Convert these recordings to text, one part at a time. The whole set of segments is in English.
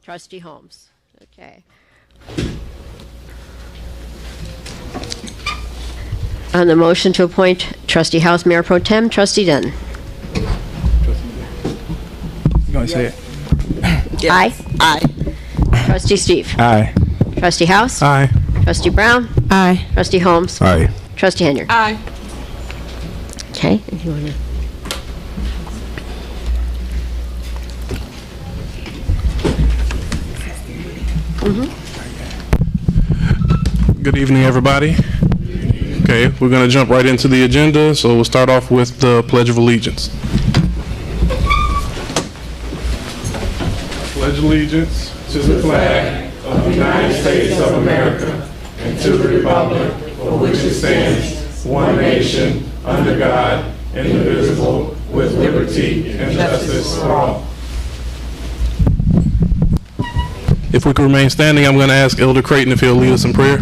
Trustee Holmes. Okay. On the motion to appoint Trustee House Mayor Pro Tem, Trustee Dunn. You want to say it? Aye. Aye. Trustee Steve. Aye. Trustee House. Aye. Trustee Brown. Aye. Trustee Holmes. Aye. Trustee Henyard. Aye. Okay. If you want to. Good evening, everybody. Okay, we're going to jump right into the agenda, so we'll start off with the Pledge of Allegiance. Pledge allegiance to the flag of the United States of America and to the republic for which it stands, one nation, under God, indivisible, with liberty and justice for all. If we could remain standing, I'm going to ask Elder Creighton if he'll lead us in prayer.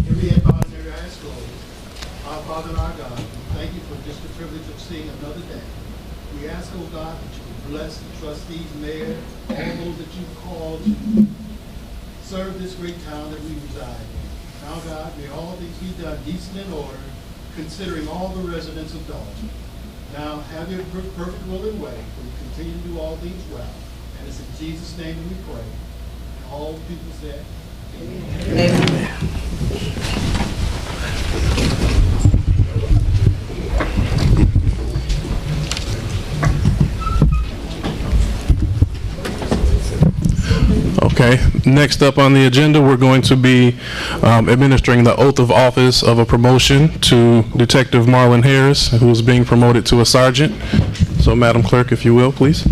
Every advisory I ask, Lord, our Father and our God, thank you for just the privilege of seeing another day. We ask, oh God, that you would bless the trustees, mayor, all those that you've called to serve this great town that we reside in. Now, God, may all things be done decent and order, considering all the residents of Dolton. Now, have your perfect will and way, for you continue to do all things well. And it's in Jesus' name that we pray. And all people said, amen. Okay, next up on the agenda, we're going to be administering the oath of office of a promotion to Detective Marlon Harris, who is being promoted to a sergeant. So, Madam Clerk, if you will, please.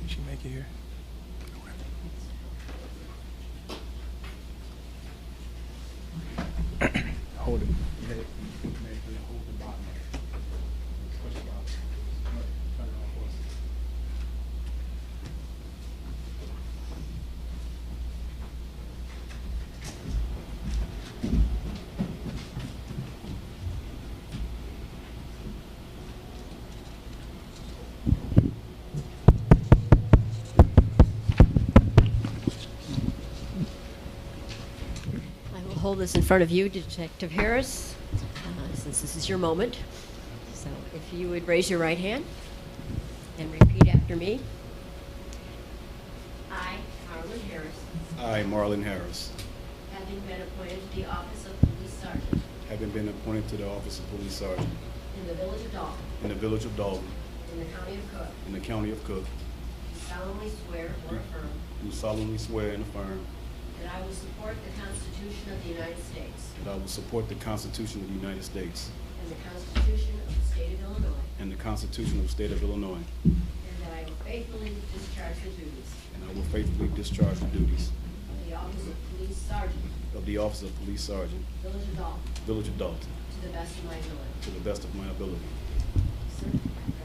Did she make it here? Hold it. Hold the bottom. Push the bottom. Turn it on for us. I will hold this in front of you, Detective Harris, since this is your moment. So if you would raise your right hand and repeat after me. I, Marlon Harris, I, Marlon Harris, having been appointed to the office of Police Sergeant having been appointed to the office of Police Sergeant in the Village of Dolton, in the Village of Dolton, in the County of Cook, in the County of Cook, do solemnly swear or affirm do solemnly swear and affirm that I will support the Constitution of the United States that I will support the Constitution of the United States and the Constitution of the State of Illinois, and the Constitution of the State of Illinois, and that I will faithfully discharge the duties and I will faithfully discharge the duties of the office of Police Sergeant, of the office of Police Sergeant, Village of Dolton, Village of Dolton, to the best of my ability. to the best of my ability. Sir, congratulations.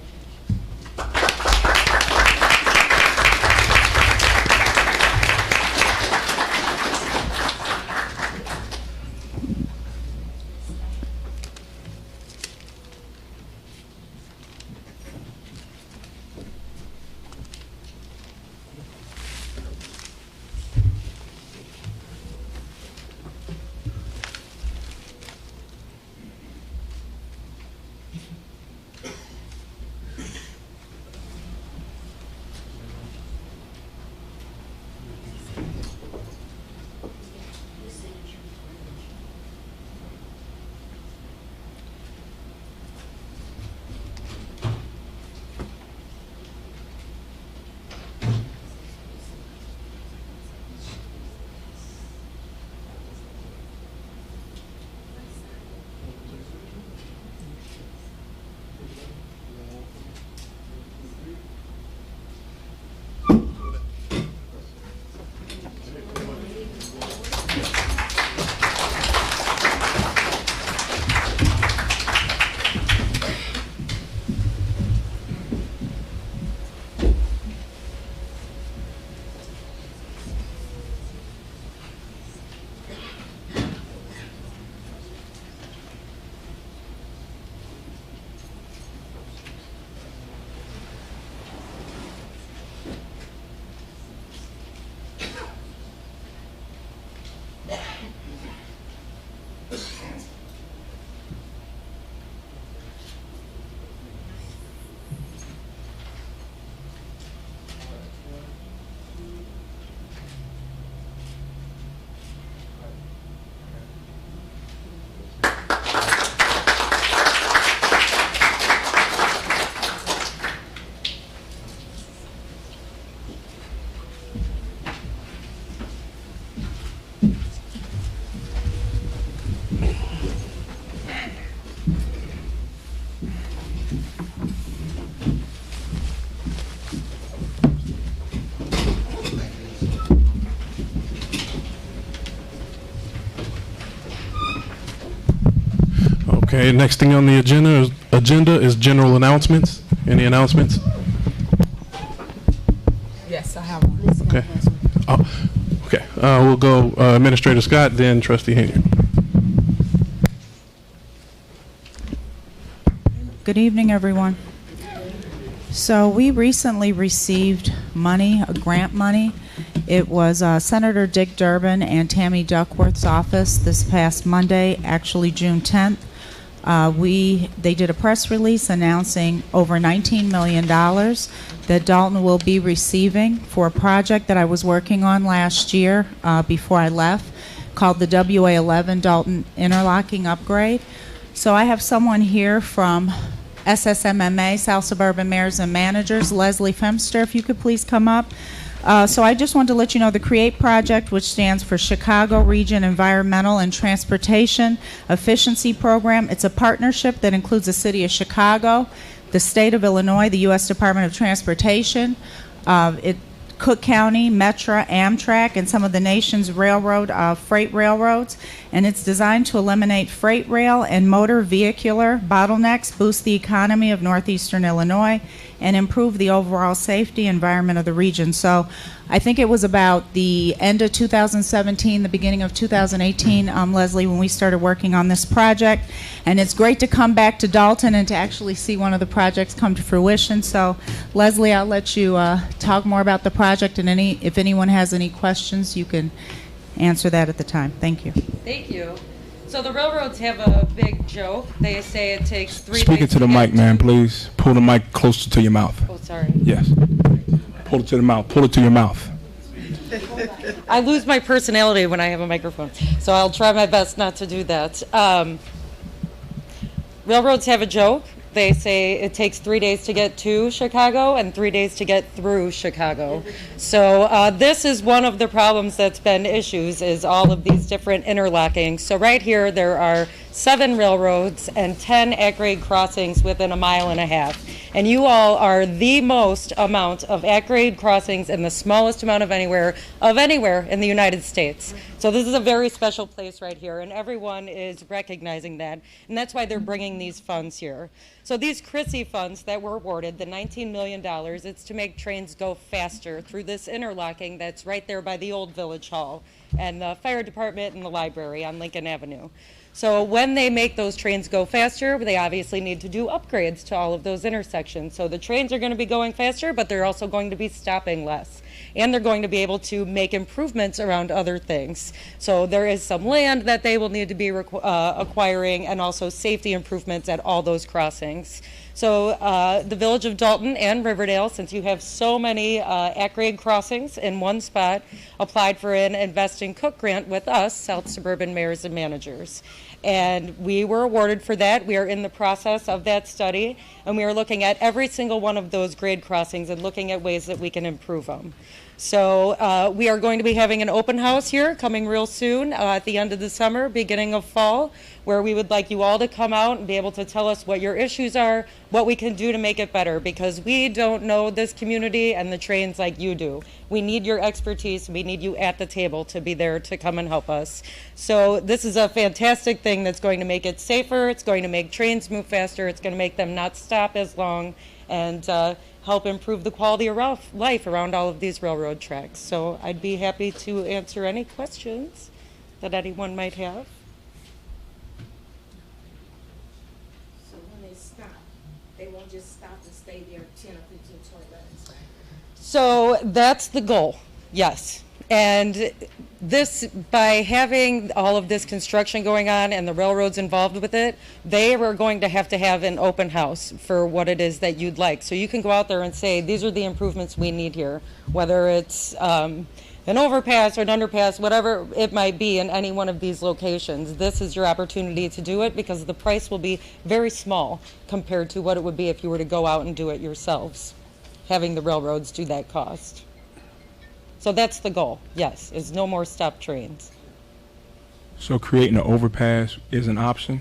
Okay, next thing on the agenda is general announcements. Any announcements? Yes, I have one. Okay. Okay. We'll go Administrator Scott, then Trustee Hayner. Good evening, everyone. So we recently received money, grant money. It was Senator Dick Durbin and Tammy Duckworth's office this past Monday, actually June 10th. They did a press release announcing over $19 million that Dolton will be receiving for a project that I was working on last year before I left, called the WA11 Dolton Interlocking Upgrade. So I have someone here from SSMMA, South Suburban Mayors and Managers, Leslie Femster, if you could please come up. So I just wanted to let you know the CREATE project, which stands for Chicago Region Environmental and Transportation Efficiency Program. It's a partnership that includes the City of Chicago, the State of Illinois, the U.S. Department of Transportation, Cook County, Metra, Amtrak, and some of the nation's freight railroads. And it's designed to eliminate freight rail and motor vehicular bottlenecks, boost the economy of northeastern Illinois, and improve the overall safety environment of the region. So I think it was about the end of 2017, the beginning of 2018, Leslie, when we started working on this project. And it's great to come back to Dolton and to actually see one of the projects come to fruition. So Leslie, I'll let you talk more about the project, and if anyone has any questions, you can answer that at the time. Thank you. Thank you. So the railroads have a big joke. They say it takes 3 days. Speak into the mic, man, please. Pull the mic closer to your mouth. Oh, sorry. Yes. Pull it to the mouth. Pull it to your mouth. I lose my personality when I have a microphone, so I'll try my best not to do that. Railroads have a joke. They say it takes 3 days to get to Chicago and 3 days to get through Chicago. So this is one of the problems that's been issues, is all of these different interlocking. So right here there are 7 railroads and 10 at-grade crossings within a mile and a half. And you all are the most amount of at-grade crossings and the smallest amount of anywhere in the United States. So this is a very special place right here, and everyone is recognizing that. And that's why they're bringing these funds here. So these CRISI funds that were awarded, the $19 million, it's to make trains go faster through this interlocking that's right there by the old Village Hall and the fire department and the library on Lincoln Avenue. So when they make those trains go faster, they obviously need to do upgrades to all of those intersections. So the trains are going to be going faster, but they're also going to be stopping less. And they're going to be able to make improvements around other things. So there is some land that they will need to be acquiring, and also safety improvements at all those crossings. So the Village of Dolton and Riverdale, since you have so many at-grade crossings in one spot, applied for an Invest in Cook grant with us, South Suburban Mayors and Managers. And we were awarded for that. We are in the process of that study, and we are looking at every single one of those grade crossings and looking at ways that we can improve them. So we are going to be having an open house here coming real soon at the end of the summer, beginning of fall, where we would like you all to come out and be able to tell us what your issues are, what we can do to make it better, because we don't know this community and the trains like you do. We need your expertise. We need you at the table to be there to come and help us. So this is a fantastic thing that's going to make it safer. It's going to make trains move faster. It's going to make them not stop as long, and help improve the quality of life around all of these railroad tracks. So I'd be happy to answer any questions that anyone might have. So when they stop, they won't just stop and stay there 10 or 15, 20 minutes, right? So that's the goal, yes. And this, by having all of this construction going on and the railroads involved with it, they were going to have an open house for what it is that you'd like. So you can go out there and say, these are the improvements we need here, whether it's an overpass or an underpass, whatever it might be in any one of these locations. This is your opportunity to do it, because the price will be very small compared to what it would be if you were to go out and do it yourselves, having the railroads do that cost. So that's the goal, yes, is no more stop trains. So creating an overpass is an option?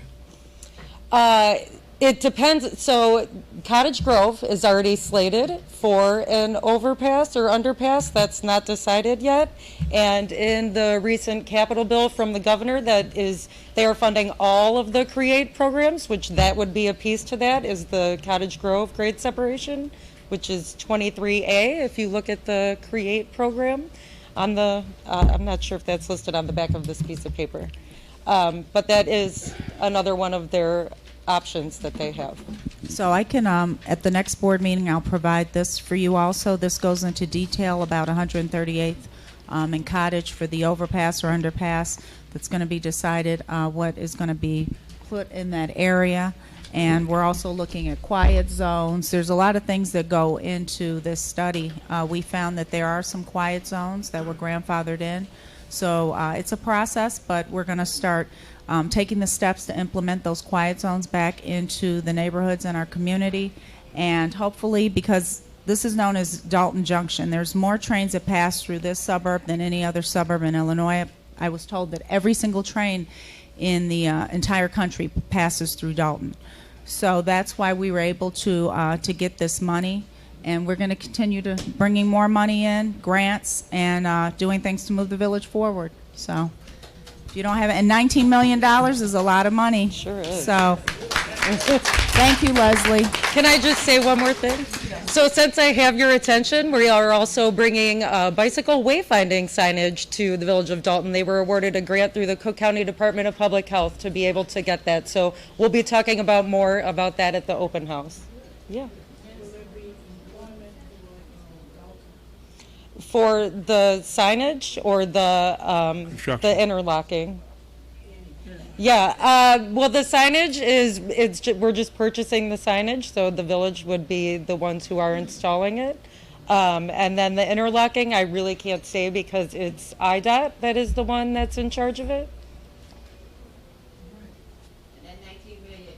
It depends. So Cottage Grove is already slated for an overpass or underpass. That's not decided yet. And in the recent capital bill from the governor, they are funding all of the CREATE programs, which that would be a piece to that, is the Cottage Grove grade separation, which is 23A if you look at the CREATE program on the, I'm not sure if that's listed on the back of this piece of paper. But that is another one of their options that they have. So I can, at the next board meeting, I'll provide this for you also. This goes into detail about 138th and Cottage for the overpass or underpass that's going to be decided what is going to be put in that area. And we're also looking at quiet zones. There's a lot of things that go into this study. We found that there are some quiet zones that were grandfathered in. So it's a process, but we're going to start taking the steps to implement those quiet zones back into the neighborhoods in our community. And hopefully, because this is known as Dolton Junction, there's more trains that pass through this suburb than any other suburb in Illinois. I was told that every single train in the entire country passes through Dolton. So that's why we were able to get this money. And we're going to continue to bringing more money in, grants, and doing things to move the village forward. So if you don't have it, and $19 million is a lot of money. Sure is. So thank you, Leslie. Can I just say one more thing? So since I have your attention, we are also bringing bicycle wayfinding signage to the village of Dolton. They were awarded a grant through the Cook County Department of Public Health to be able to get that. So we'll be talking about more about that at the open house. Yeah. For the signage or the interlocking? Yeah, well, the signage we're just purchasing the signage, so the village would be the ones who are installing it. And then the interlocking, I really can't say because it's IDOT that is the one that's in charge of it. And that 19 million,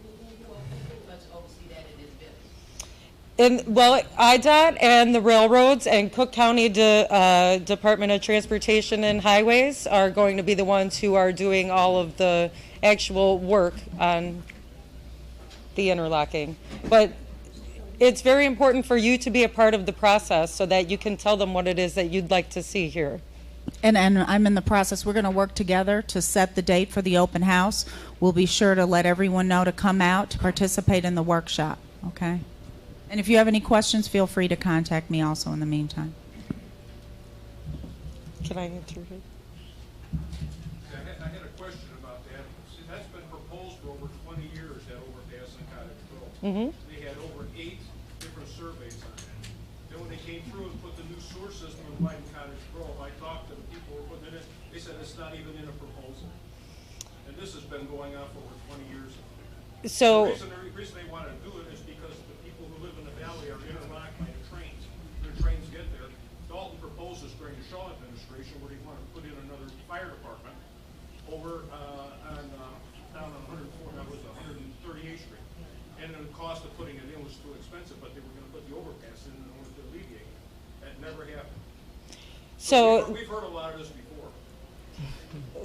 who's going to oversee that in this village? Well, IDOT and the railroads and Cook County Department of Transportation and Highways are going to be the ones who are doing all of the actual work on the interlocking. But it's very important for you to be a part of the process so that you can tell them what it is that you'd like to see here. And I'm in the process. We're going to work together to set the date for the open house. We'll be sure to let everyone know to come out to participate in the workshop, okay? And if you have any questions, feel free to contact me also in the meantime. Can I answer it? I had a question about that. See, that's been proposed for over 20 years, that overpass in Cottage Grove. Mm-hmm. They had over 8 different surveys on it. Then when they came through and put the new sewer system in White and Cottage Grove, I talked to the people who were putting it in. They said it's not even in a proposal. And this has been going on for over 20 years. So The reason they wanted to do it is because the people who live in the valley are interlocked by the trains. Their trains get there. Dalton proposed this during the Shaw administration where they wanted to put in another fire department over down on 138th Street. And the cost of putting it in was too expensive, but they were going to put the overpass in order to alleviate it. That never happened. So we've heard a lot of this before.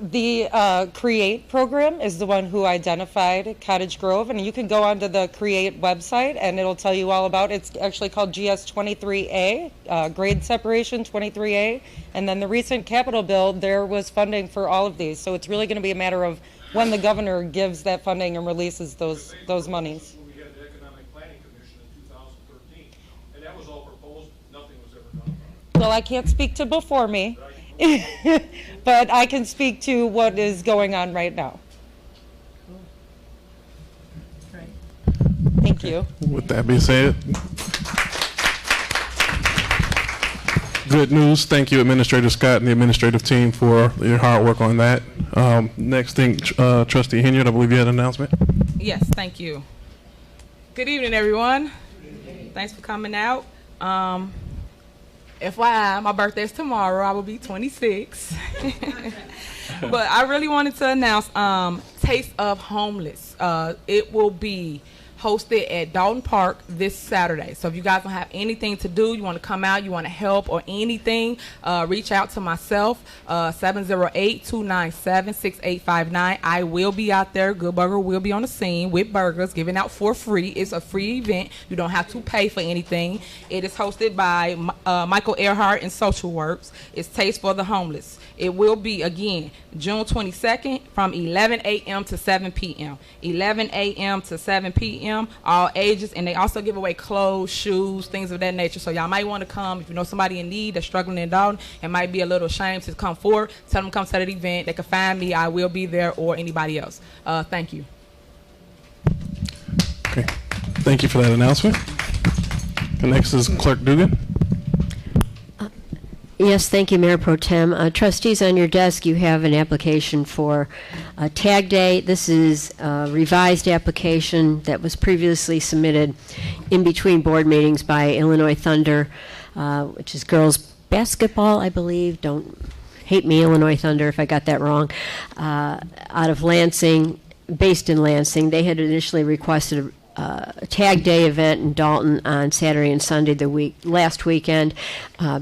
the CREATE program is the one who identified Cottage Grove, and you can go onto the CREATE website and it'll tell you all about it. It's actually called GS 23A, grade separation 23A, and then the recent capital bill, there was funding for all of these. So it's really going to be a matter of when the governor gives that funding and releases those monies. We had the Economic Planning Commission in 2013, and that was all proposed. Nothing was ever done about it. Well, I can't speak to before me, but I can speak to what is going on right now. Thank you. With that being said, good news. Thank you, Administrator Scott and the administrative team for your hard work on that. Next thing, Trustee Henyard, I believe you had an announcement. Yes, thank you. Good evening, everyone. Thanks for coming out. FYI, my birthday's tomorrow. I will be 26. But I really wanted to announce Taste of Homeless. It will be hosted at Dolton Park this Saturday. So if you guys don't have anything to do, you want to come out, you want to help or anything, reach out to myself, 708-297-6859. I will be out there. Good Burger will be on the scene with burgers, giving out for free. It's a free event. You don't have to pay for anything. It is hosted by Michael Earhart and Social Works. It's Taste for the Homeless. It will be, again, June 22nd from 11 a.m. to 7 p.m. 11 a.m. to 7 p.m., all ages, and they also give away clothes, shoes, things of that nature. So y'all might want to come. If you know somebody in need that's struggling in Dolton and might be a little ashamed to come forward, tell them to come to that event. They can find me. I will be there, or anybody else. Thank you. Okay. Thank you for that announcement. The next is Clerk Dugan. Yes, thank you, Mayor Pro Tem. Trustees, on your desk, you have an application for Tag Day. This is a revised application that was previously submitted in between board meetings by Illinois Thunder, which is girls basketball, I believe. Don't hate me, Illinois Thunder, if I got that wrong. Out of Lansing, based in Lansing. They had initially requested a Tag Day event in Dolton on Saturday and Sunday last weekend.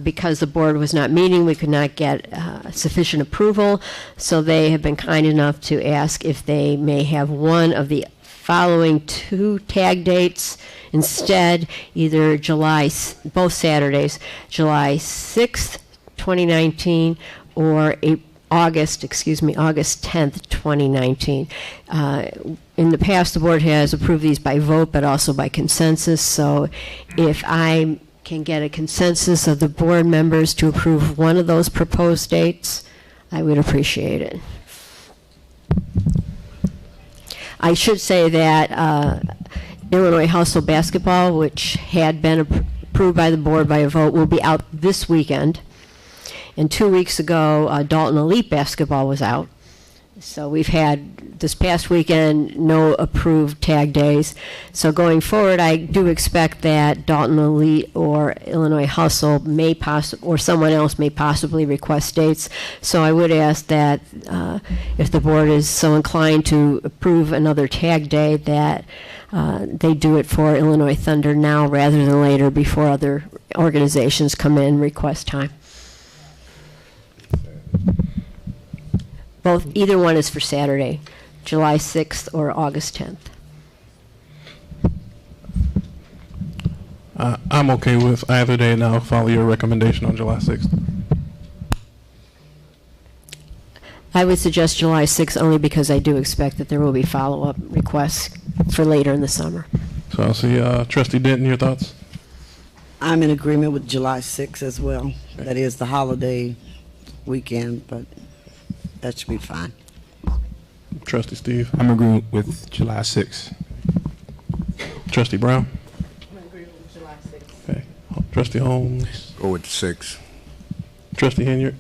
Because the board was not meeting, we could not get sufficient approval, so they have been kind enough to ask if they may have one of the following two tag dates instead, either both Saturdays, July 6th, 2019, or August 10th, 2019. In the past, the board has approved these by vote, but also by consensus. So if I can get a consensus of the board members to approve one of those proposed dates, I would appreciate it. I should say that Illinois Hustle Basketball, which had been approved by the board by a vote, will be out this weekend. And 2 weeks ago, Dolton Elite Basketball was out. So we've had, this past weekend, no approved tag days. So going forward, I do expect that Dolton Elite or Illinois Hustle or someone else may possibly request dates. So I would ask that if the board is so inclined to approve another tag day, that they do it for Illinois Thunder now rather than later, before other organizations come in and request time. Either one is for Saturday, July 6th or August 10th. I'm okay with either day, and I'll follow your recommendation on July 6th. I would suggest July 6th only because I do expect that there will be follow-up requests for later in the summer. So I'll see Trustee Denton, your thoughts? I'm in agreement with July 6th as well. Okay. That is the holiday weekend, but that should be fine. Trustee Steve? I'm agreeing with July 6th. Trustee Brown? I'm agreeing with July 6th. Okay. Trustee Holmes? Go with 6. Trustee Henyard?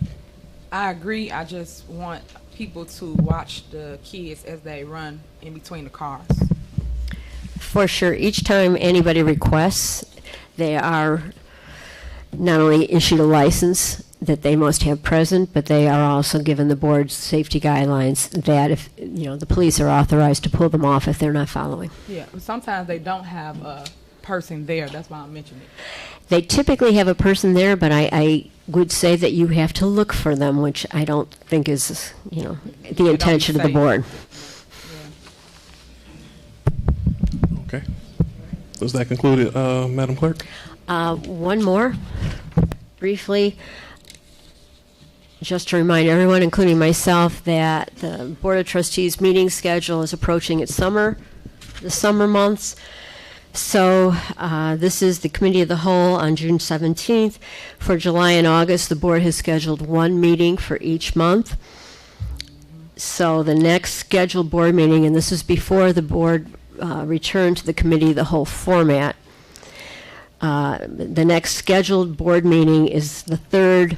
I agree. I just want people to watch the kids as they run in between the cars. For sure. Each time anybody requests, they are not only issued a license that they must have present, but they are also given the board's safety guidelines that if the police are authorized to pull them off if they're not following. Yeah, sometimes they don't have a person there. That's why I'm mentioning it. They typically have a person there, but I would say that you have to look for them, which I don't think is the intention of the board. Yeah. Okay. Does that conclude it, Madam Clerk? One more, briefly. Just to remind everyone, including myself, that the Board of Trustees meeting schedule is approaching the summer months. So this is the Committee of the Whole on June 17th. For July and August, the board has scheduled one meeting for each month. So the next scheduled board meeting, and this is before the board returned to the Committee of the Whole format, the next scheduled board meeting is the third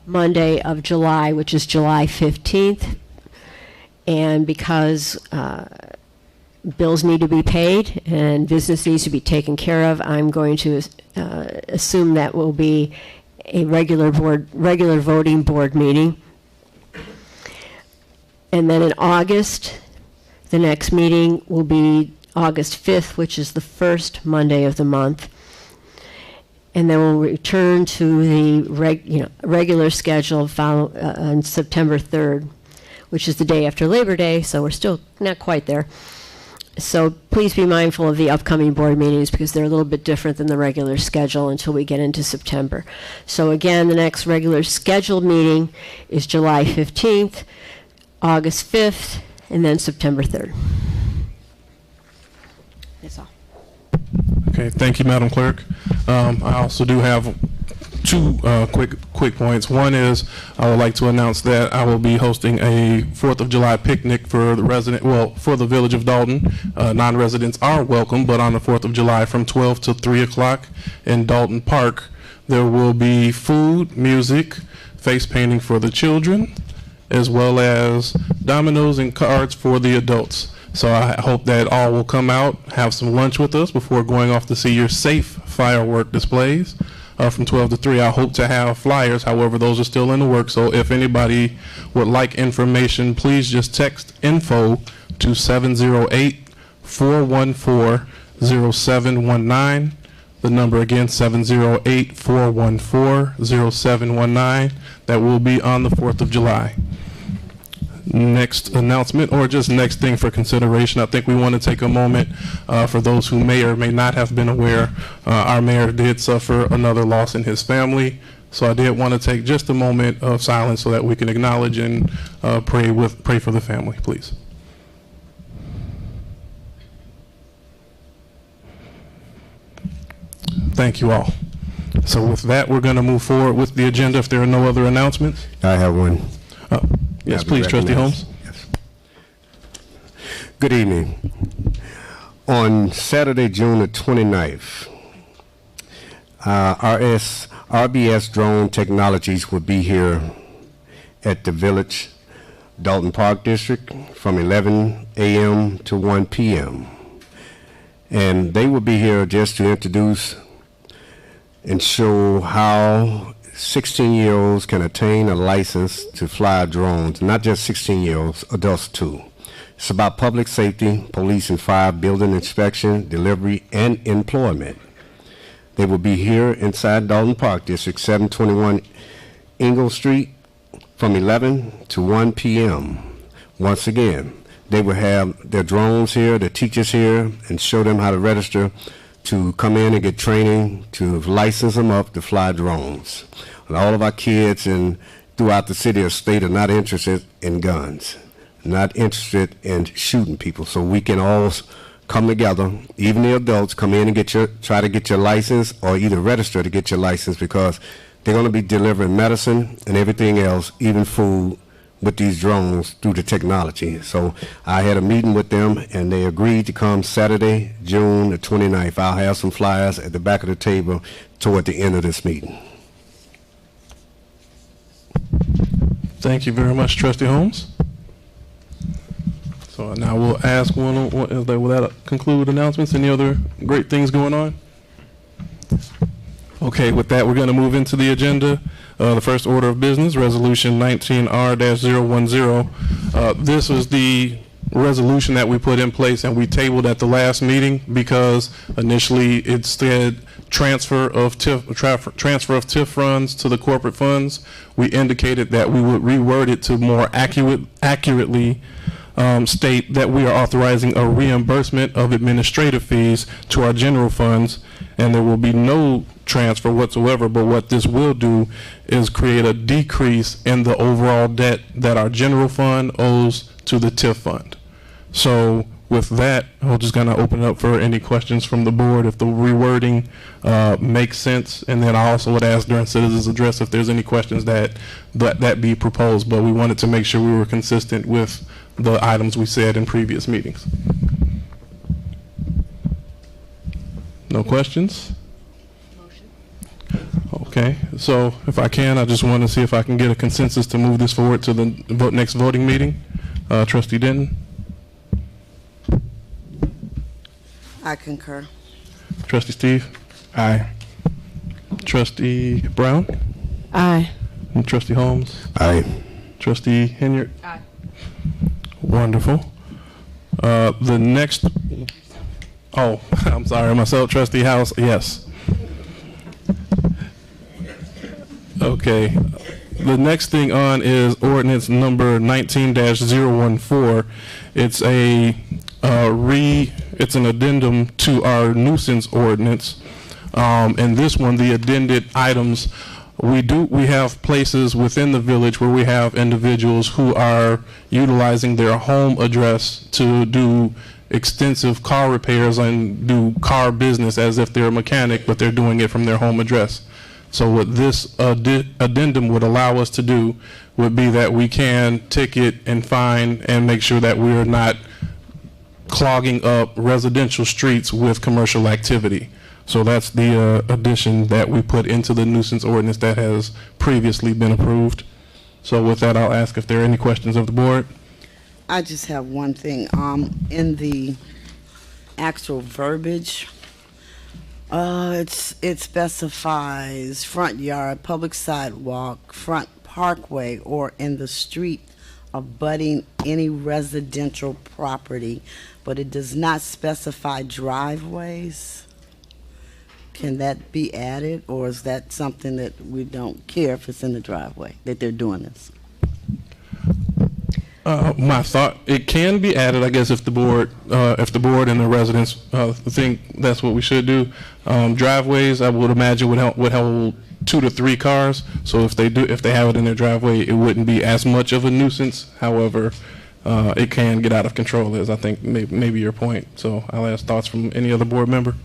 Monday of July, which is July 15th. And because bills need to be paid and business needs to be taken care of, I'm going to assume that will be a regular voting board meeting. And then in August, the next meeting will be August 5th, which is the first Monday of the month. And then we'll return to the regular schedule on September 3rd, which is the day after Labor Day, so we're still not quite there. So please be mindful of the upcoming board meetings because they're a little bit different than the regular schedule until we get into September. So again, the next regular scheduled meeting is July 15th, August 5th, and then September 3rd. That's all. Okay, thank you, Madam Clerk. I also do have two quick points. One is I would like to announce that I will be hosting a 4th of July picnic for the for the village of Dolton. Non-residents are welcome, but on the 4th of July from 12 to 3 o'clock in Dolton Park, there will be food, music, face painting for the children, as well as dominoes and cards for the adults. So I hope that all will come out, have some lunch with us before going off to see your safe firework displays. From 12 to 3, I hope to have flyers. However, those are still in the works. So if anybody would like information, please just text info to 708-414-0719. The number again, 708-414-0719. That will be on the 4th of July. Next announcement, or just next thing for consideration, I think we want to take a moment for those who may or may not have been aware. Our mayor did suffer another loss in his family, so I did want to take just a moment of silence so that we can acknowledge and pray for the family, please. Thank you all. So with that, we're going to move forward with the agenda if there are no other announcements. I have one. Yes, please, Trustee Holmes. Yes. Good evening. On Saturday, June the 29th, RBS Drone Technologies will be here at the Village Dolton Park District from 11 a.m. to 1 p.m. And they will be here just to introduce and show how 16-year-olds can attain a license to fly drones, not just 16-year-olds, adults too. It's about public safety, police and fire, building inspection, delivery, and employment. They will be here inside Dolton Park District, 721 Ingle Street, from 11 to 1 p.m. Once again, they will have their drones here, the teachers here, and show them how to register to come in and get training to license them up to fly drones. And all of our kids throughout the city or state are not interested in guns, not interested in shooting people. So we can all come together, even the adults, come in and try to get your license or either register to get your license, because they're going to be delivering medicine and everything else, even food, with these drones through the technology. So I had a meeting with them and they agreed to come Saturday, June the 29th. I'll have some flyers at the back of the table toward the end of this meeting. Thank you very much, Trustee Holmes. So now we'll ask will that conclude announcements? Any other great things going on? Okay, with that, we're going to move into the agenda. The first order of business, Resolution 19R-010. This was the resolution that we put in place and we tabled at the last meeting because initially it said transfer of TIF funds to the corporate funds. We indicated that we would reword it to more accurately state that we are authorizing a reimbursement of administrative fees to our general funds, and there will be no transfer whatsoever. But what this will do is create a decrease in the overall debt that our general fund owes to the TIF fund. So with that, I'm just going to open it up for any questions from the board if the rewording makes sense, and then I also would ask during citizens address if there's any questions that be proposed. But we wanted to make sure we were consistent with the items we said in previous meetings. No questions? Okay, so if I can, I just want to see if I can get a consensus to move this forward to the next voting meeting. Trustee Denton? I concur. Trustee Steve? Aye. Trustee Brown? Aye. And Trustee Holmes? Aye. Trustee Henyard? Aye. Wonderful. The next, Oh, I'm sorry, myself, Trustee House, yes. Okay, the next thing on is ordinance number 19-014. It's it's an addendum to our nuisance ordinance. And this one, the addended items, we have places within the village where we have individuals who are utilizing their home address to do extensive car repairs and do car business as if they're a mechanic, but they're doing it from their home address. So what this addendum would allow us to do would be that we can ticket and fine and make sure that we are not clogging up residential streets with commercial activity. So that's the addition that we put into the nuisance ordinance that has previously been approved. So with that, I'll ask if there are any questions of the board. I just have one thing. In the actual verbiage, it specifies front yard, public sidewalk, front parkway, or in the street abutting any residential property, but it does not specify driveways. Can that be added, or is that something that we don't care if it's in the driveway, that they're doing this? My thought, it can be added, I guess, if the board and the residents think that's what we should do. Driveways, I would imagine, would hold 2 to 3 cars. So if they have it in their driveway, it wouldn't be as much of a nuisance. However, it can get out of control, is I think maybe your point. So I'll ask thoughts from any other board member.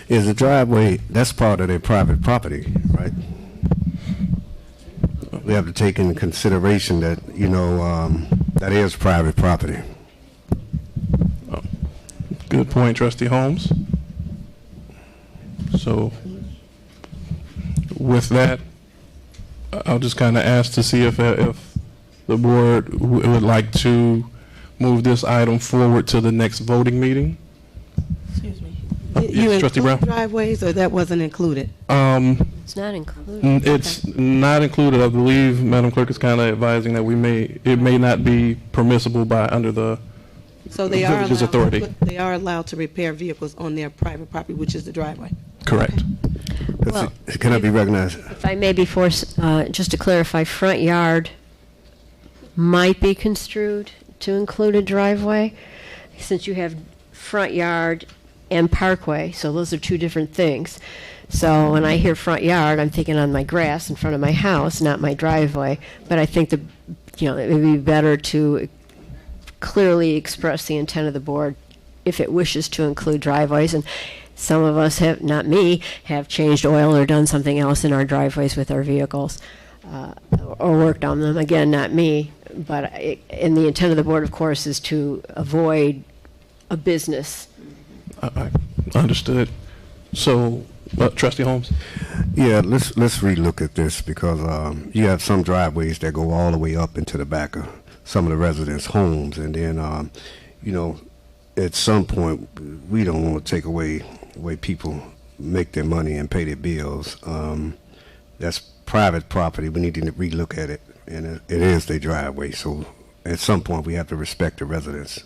Is the driveway, that's part of their private property, right? We have to take into consideration that, that is private property. Good point, Trustee Holmes. So with that, I'll just kind of ask to see if the board would like to move this item forward to the next voting meeting. Excuse me. Yes, Trustee Brown. Driveways, or that wasn't included? It's not included. It's not included. I believe Madam Clerk is kind of advising that it may not be permissible by under the village's authority. They are allowed to repair vehicles on their private property, which is the driveway. Correct. Well, can I be recognized? If I may be forced, just to clarify, front yard might be construed to include a driveway, since you have front yard and parkway, so those are 2 different things. So when I hear front yard, I'm thinking on my grass in front of my house, not my driveway. But I think it would be better to clearly express the intent of the board if it wishes to include driveways. And some of us have, not me, have changed oil or done something else in our driveways with our vehicles, or worked on them. Again, not me, but and the intent of the board, of course, is to avoid a business. I understood. So, Trustee Holmes? Yeah, let's relook at this, because you have some driveways that go all the way up into the back of some of the residents' homes, and then at some point we don't want to take away the way people make their money and pay their bills. That's private property. We need to relook at it, and it is their driveway. So at some point we have to respect the residents.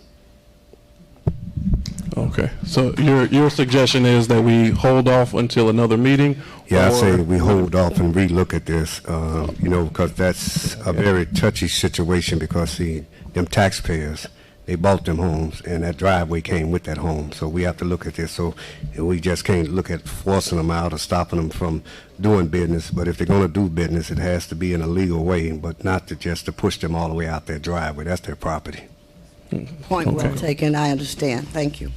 Okay, so your suggestion is that we hold off until another meeting? Yeah, I say we hold off and relook at this, because that's a very touchy situation, because them taxpayers, they bought them homes, and that driveway came with that home. So we have to look at this. So we just can't look at forcing them out or stopping them from doing business. But if they're going to do business, it has to be in a legal way, but not to push them all the way out their driveway. That's their property. Point well taken. I understand. Thank you.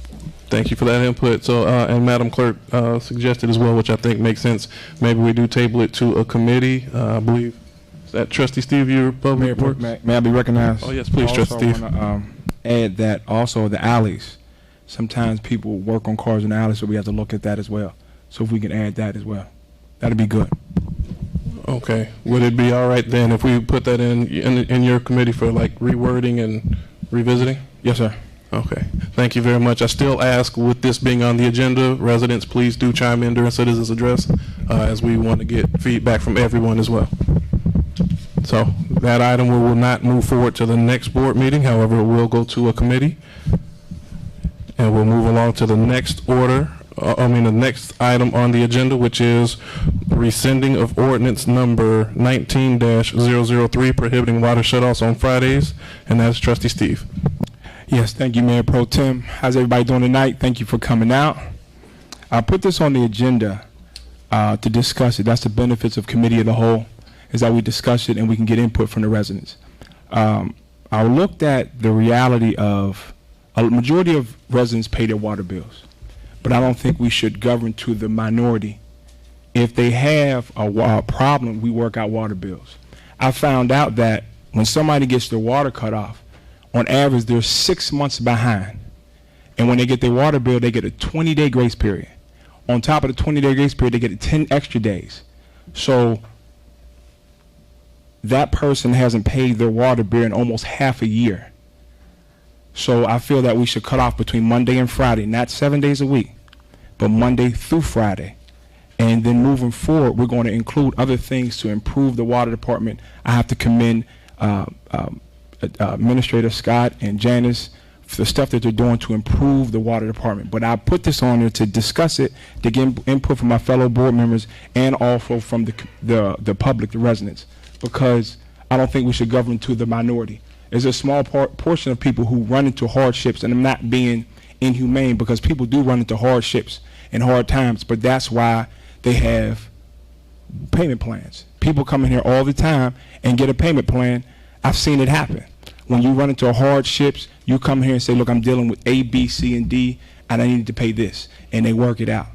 Thank you for that input. So, and Madam Clerk suggested as well, which I think makes sense. Maybe we do table it to a committee. I believe, is that Trustee Steve, your public works? May I be recognized? Oh, yes, please, Trustee Steve. I want to add that also the alleys. Sometimes people work on cars in the alleys, so we have to look at that as well. So if we can add that as well, that'd be good. Okay. Would it be all right then if we put that in your committee for like rewording and revisiting? Yes, sir. Okay. Thank you very much. I still ask, with this being on the agenda, residents, please do chime in during citizens' address, as we want to get feedback from everyone as well. So that item will not move forward to the next board meeting. However, it will go to a committee. And we'll move along to the next the next item on the agenda, which is rescinding of ordinance number 19-003 prohibiting water shutoffs on Fridays. And that's Trustee Steve. Yes, thank you, Mayor Pro Tem. How's everybody doing tonight? Thank you for coming out. I put this on the agenda to discuss it. That's the benefits of committee of the whole, is that we discuss it and we can get input from the residents. I looked at the reality of a majority of residents pay their water bills, but I don't think we should govern to the minority. If they have a problem, we work out water bills. I found out that when somebody gets their water cut off, on average, they're 6 months behind. And when they get their water bill, they get a 20-day grace period. On top of the 20-day grace period, they get 10 extra days. So that person hasn't paid their water bill in almost half a year. So I feel that we should cut off between Monday and Friday, not 7 days a week, but Monday through Friday. And then moving forward, we're going to include other things to improve the water department. I have to commend Administrator Scott and Janice for the stuff that they're doing to improve the water department. But I put this on there to discuss it, to get input from my fellow board members and also from the public, the residents, because I don't think we should govern to the minority. There's a small portion of people who run into hardships, and I'm not being inhumane, because people do run into hardships and hard times, but that's why they have payment plans. People come in here all the time and get a payment plan. I've seen it happen. When you run into hardships, you come here and say, look, I'm dealing with A, B, C, and D, and I need to pay this, and they work it out.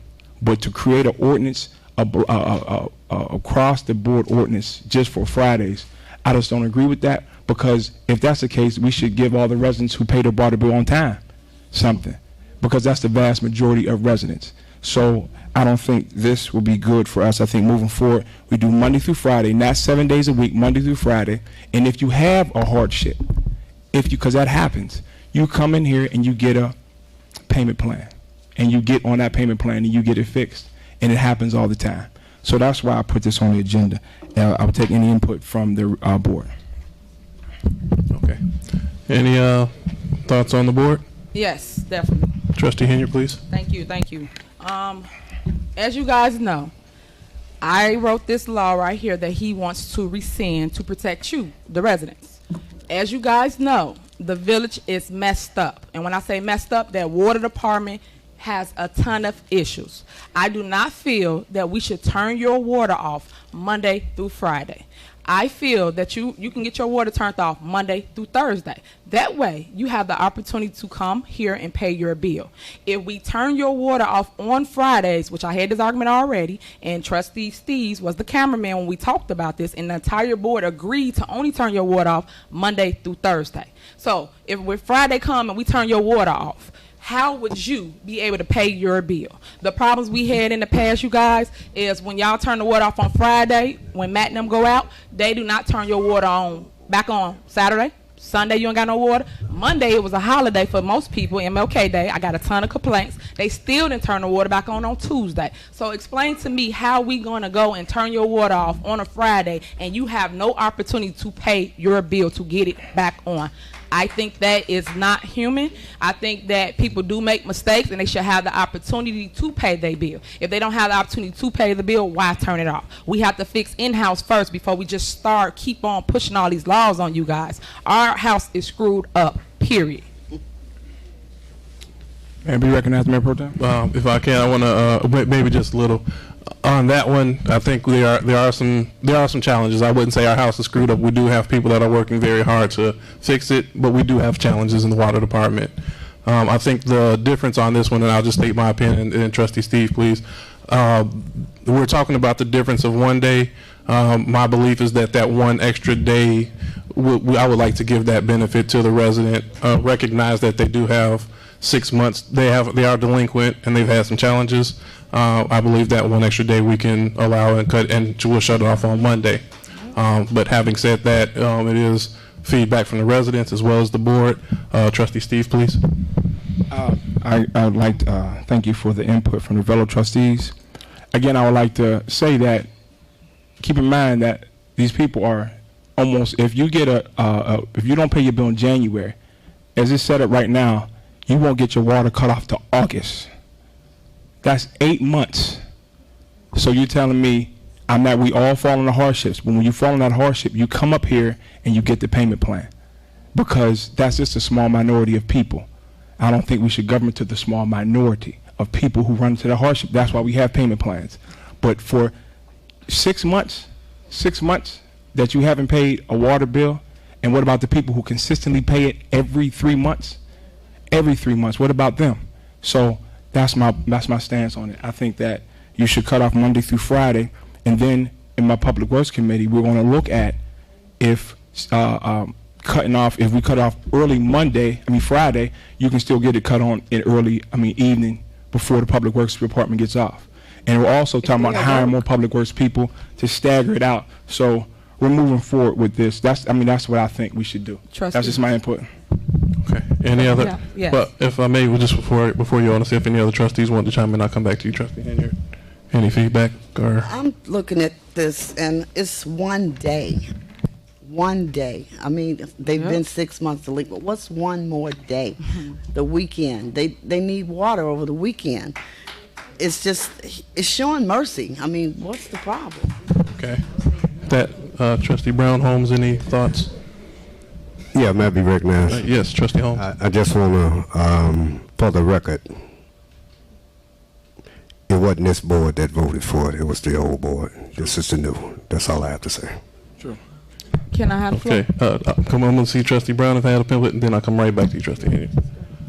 But to create an ordinance, across the board ordinance just for Fridays, I just don't agree with that, because if that's the case, we should give all the residents who pay their water bill on time something, because that's the vast majority of residents. So I don't think this will be good for us. I think moving forward, we do Monday through Friday, not 7 days a week, Monday through Friday. And if you have a hardship, because that happens, you come in here and you get a payment plan, and you get on that payment plan and you get it fixed, and it happens all the time. So that's why I put this on the agenda. I'll take any input from the board. Okay. Any thoughts on the board? Yes, definitely. Trustee Henry, please. Thank you, thank you. As you guys know, I wrote this law right here that he wants to rescind to protect you, the residents. As you guys know, the village is messed up. And when I say messed up, that water department has a ton of issues. I do not feel that we should turn your water off Monday through Friday. I feel that you can get your water turned off Monday through Thursday. That way, you have the opportunity to come here and pay your bill. If we turn your water off on Fridays, which I had this argument already, and Trustee Steves was the cameraman when we talked about this, and the entire board agreed to only turn your water off Monday through Thursday. So if with Friday come and we turn your water off, how would you be able to pay your bill? The problems we had in the past, you guys, is when y'all turn the water off on Friday, when Matt and them go out, they do not turn your water on back on Saturday. Sunday, you ain't got no water. Monday, it was a holiday for most people, MLK Day. I got a ton of complaints. They still didn't turn the water back on Tuesday. So explain to me how we going to go and turn your water off on a Friday and you have no opportunity to pay your bill to get it back on. I think that is not human. I think that people do make mistakes and they should have the opportunity to pay their bill. If they don't have the opportunity to pay the bill, why turn it off? We have to fix in-house first before we just keep on pushing all these laws on you guys. Our house is screwed up, period. May I be recognized, Mayor Pro Tem? If I can, I want to maybe just a little. On that one, I think there are some challenges. I wouldn't say our house is screwed up. We do have people that are working very hard to fix it, but we do have challenges in the water department. I think the difference on this one, and I'll just state my opinion, and Trustee Steve, please. We're talking about the difference of 1 day. My belief is that one extra day, I would like to give that benefit to the resident. Recognize that they do have 6 months. They are delinquent and they've had some challenges. I believe that one extra day we can allow and cut, and we'll shut it off on Monday. But having said that, it is feedback from the residents as well as the board. Trustee Steve, please. I would like to thank you for the input from the fellow trustees. Again, I would like to say that keep in mind that these people are almost, if you get if you don't pay your bill in January, as it's set up right now, you won't get your water cut off till August. That's 8 months. So you're telling me we all fall into hardships. But when you fall in that hardship, you come up here and you get the payment plan, because that's just a small minority of people. I don't think we should govern to the small minority of people who run into the hardship. That's why we have payment plans. But for 6 months that you haven't paid a water bill, and what about the people who consistently pay it every 3 months? Every 3 months, what about them? So that's my stance on it. I think that you should cut off Monday through Friday, and then in my Public Works Committee, we're going to look at if if we cut off early Friday, you can still get it cut on in evening before the Public Works Department gets off. And we're also talking about hiring more Public Works people to stagger it out. So we're moving forward with this. That's what I think we should do. That's just my input. Okay. Any other? Yeah. Yes. But if I may, just before you want to see if any other trustees want to chime in, I'll come back to you, Trustee Henry. Any feedback? Or I'm looking at this, and it's 1 day. 1 day. I mean, they've been 6 months delinquent. What's one more day? The weekend. They need water over the weekend. It's showing mercy. I mean, what's the problem? okay. Trustee Brown, Holmes, any thoughts? Yeah, may I be recognized? Yes, Trustee Holmes. I just want to, for the record, it wasn't this board that voted for it. It was the old board. This is the new one. That's all I have to say. Sure. Can I have the floor? Okay. Come on and see Trustee Brown if I had a pamphlet, and then I'll come right back to you, Trustee Henry.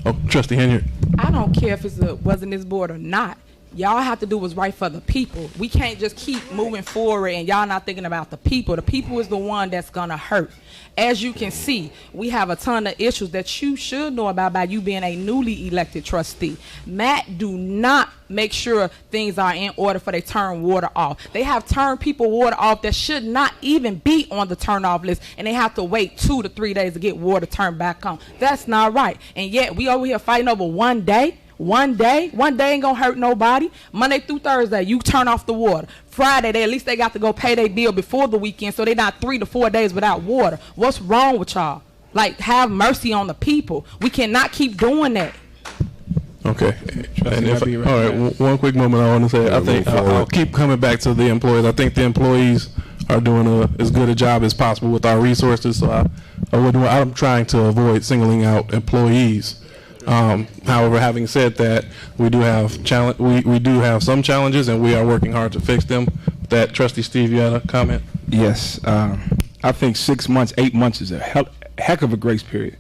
Oh, Trustee Henry. I don't care if it wasn't this board or not. Y'all have to do what's right for the people. We can't just keep moving forward and y'all not thinking about the people. The people is the one that's going to hurt. As you can see, we have a ton of issues that you should know about by you being a newly elected trustee. Matt do not make sure things are in order for they turn water off. They have turned people water off that should not even be on the turn off list, and they have to wait 2 to 3 days to get water turned back on. That's not right. And yet we over here fighting over 1 day. 1 day ain't gonna hurt nobody. Monday through Thursday, you turn off the water. Friday, at least they got to go pay their bill before the weekend, so they're not 3 to 4 days without water. What's wrong with y'all? Like, have mercy on the people. We cannot keep doing that. Okay. And all right, one quick moment I want to say. I think I'll keep coming back to the employees. I think the employees are doing as good a job as possible with our resources. So I'm trying to avoid singling out employees. However, having said that, we do have some challenges, and we are working hard to fix them. That Trustee Steve, you had a comment? Yes, I think 6 months, 8 months is a heck of a grace period.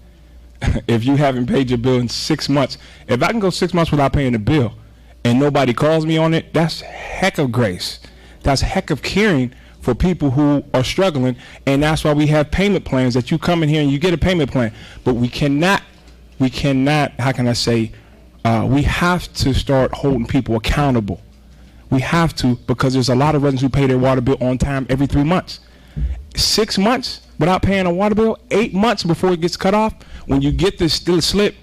If you haven't paid your bill in 6 months, if I can go 6 months without paying the bill and nobody calls me on it, that's heck of grace. That's heck of caring for people who are struggling, and that's why we have payment plans that you come in here and you get a payment plan. But we cannot, how can I say, we have to start holding people accountable. We have to, because there's a lot of residents who pay their water bill on time every 3 months. 6 months without paying a water bill, 8 months before it gets cut off. When you get this still slip,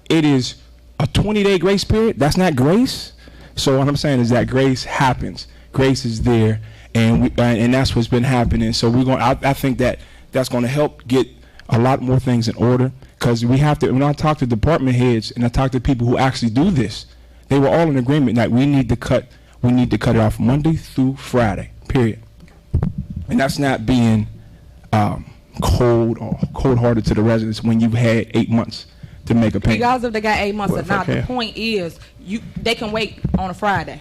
it is a 20-day grace period. That's not grace. So what I'm saying is that grace happens. Grace is there, and that's what's been happening. So I think that's going to help get a lot more things in order. Because we have to, when I talk to department heads and I talk to people who actually do this, they were all in agreement that we need to cut it off Monday through Friday, period. And that's not being cold-hearted to the residents when you've had 8 months to make a payment. Regardless if they got 8 months or not, the point is they can wait on a Friday.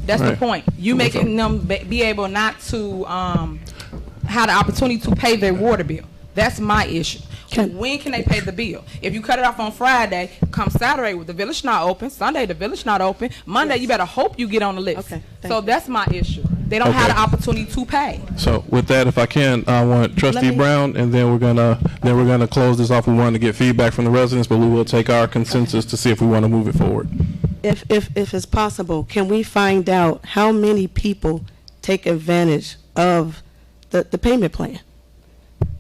That's the point. You making them be able not to have the opportunity to pay their water bill. That's my issue. When can they pay the bill? If you cut it off on Friday, come Saturday, with the village not open. Sunday, the village not open. Monday, you better hope you get on the list. Okay, so that's my issue. They don't have the opportunity to pay. So with that, if I can, I want Trustee Brown, and then we're gonna close this off. We want to get feedback from the residents, but we will take our consensus to see if we want to move it forward. If it's possible, can we find out how many people take advantage of the payment plan?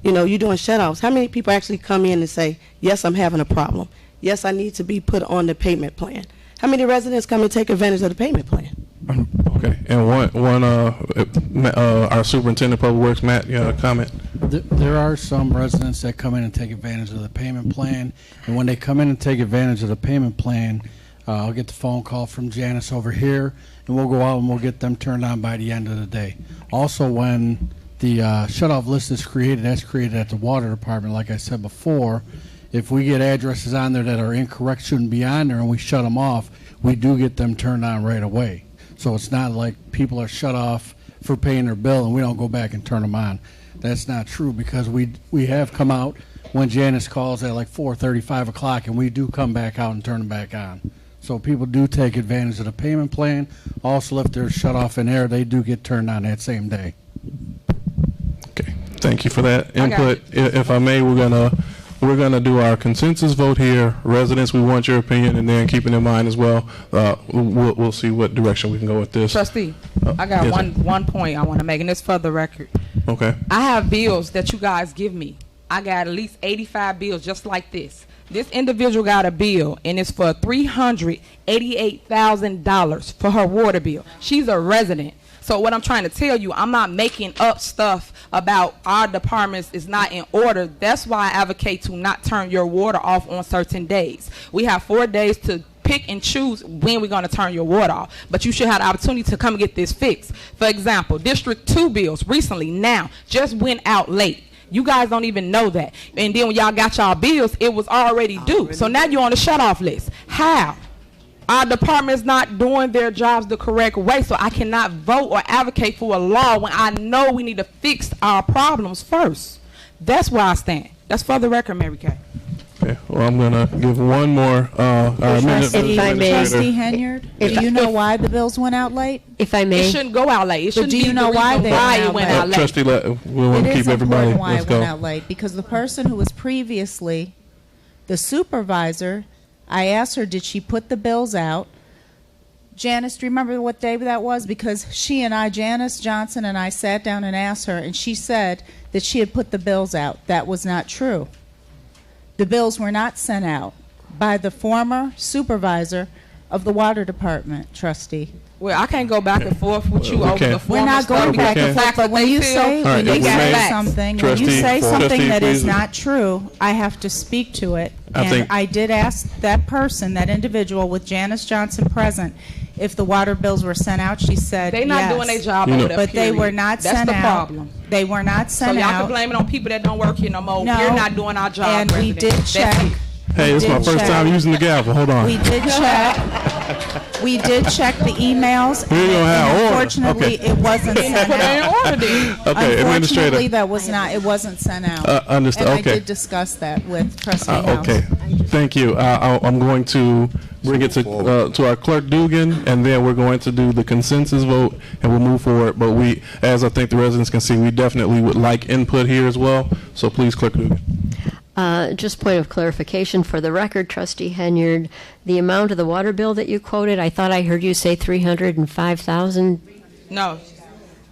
You know, you're doing shutoffs. How many people actually come in and say, yes, I'm having a problem. Yes, I need to be put on the payment plan. How many residents come and take advantage of the payment plan? Okay, and our superintendent of public works, Matt, you got a comment? There are some residents that come in and take advantage of the payment plan, and when they come in and take advantage of the payment plan, I'll get the phone call from Janice over here, and we'll go out and we'll get them turned on by the end of the day. Also, when the shutoff list is created, that's created at the water department, like I said before. If we get addresses on there that are incorrect, shouldn't be on there, and we shut them off, we do get them turned on right away. So it's not like people are shut off for paying their bill and we don't go back and turn them on. That's not true, because we have come out when Janice calls at like 4:30, 5 o'clock, and we do come back out and turn them back on. So people do take advantage of the payment plan. Also, if they're shut off in air, they do get turned on that same day. Okay, thank you for that input. If I may, we're gonna do our consensus vote here. Residents, we want your opinion, and then keeping in mind as well, we'll see what direction we can go with this. Trustee, I got yes, one point I want to make, and it's for the record. Okay. I have bills that you guys give me. I got at least 85 bills just like this. This individual got a bill, and it's for $388,000 for her water bill. She's a resident. So what I'm trying to tell you, I'm not making up stuff about our departments is not in order. That's why I advocate to not turn your water off on certain days. We have 4 days to pick and choose when we're going to turn your water off. But you should have the opportunity to come and get this fixed. For example, District 2 bills recently now just went out late. You guys don't even know that. And then when y'all got y'all bills, it was already due. So now you're on the shut-off list. How? Our department's not doing their jobs the correct way, so I cannot vote or advocate for a law when I know we need to fix our problems first. That's where I stand. That's for the record, Mary Kay. Okay, well, I'm going to give one more minute. Trustee Henyard, do you know why the bills went out late? If I may. It shouldn't go out late. It shouldn't do you be know the why reason they why went it out went late? out late. Trustee, we want to keep everybody. Why Let's it go. went out late, because the person who was previously the supervisor, I asked her, did she put the bills out? Janice, do you remember what day that was? Because Janice Johnson and I sat down and asked her, and she said that she had put the bills out. That was not true. The bills were not sent out by the former supervisor of the water department, Trustee. Well, I can't go back and forth with you over the former. We're not going stuff. back and forth, but when you say something that is not true, I have to speak to it. And I did ask that person, that individual with Janice Johnson present, if the water bills were sent out. She said they're not doing their job over there, but they were not sent out. That's the problem. They were not sent out. So y'all can blame it on people that don't work here no more. No. We're not doing our job. And we did check. Hey, it's my first time using the gavel. Hold on. We did check. We did check the emails. Unfortunately, it wasn't sent out. Okay, Unfortunately, it wasn't sent out. Understood. And okay. I did discuss that with Trustee House. Okay. Thank you. I'm going to bring it to our clerk Dugan, and then we're going to do the consensus vote, and we'll move forward. But we, as I think the residents can see, we definitely would like input here as well. So please, clerk Dugan. Just point of clarification for the record, Trustee Henyard, the amount of the water bill that you quoted, I thought I heard you say $305,000. No,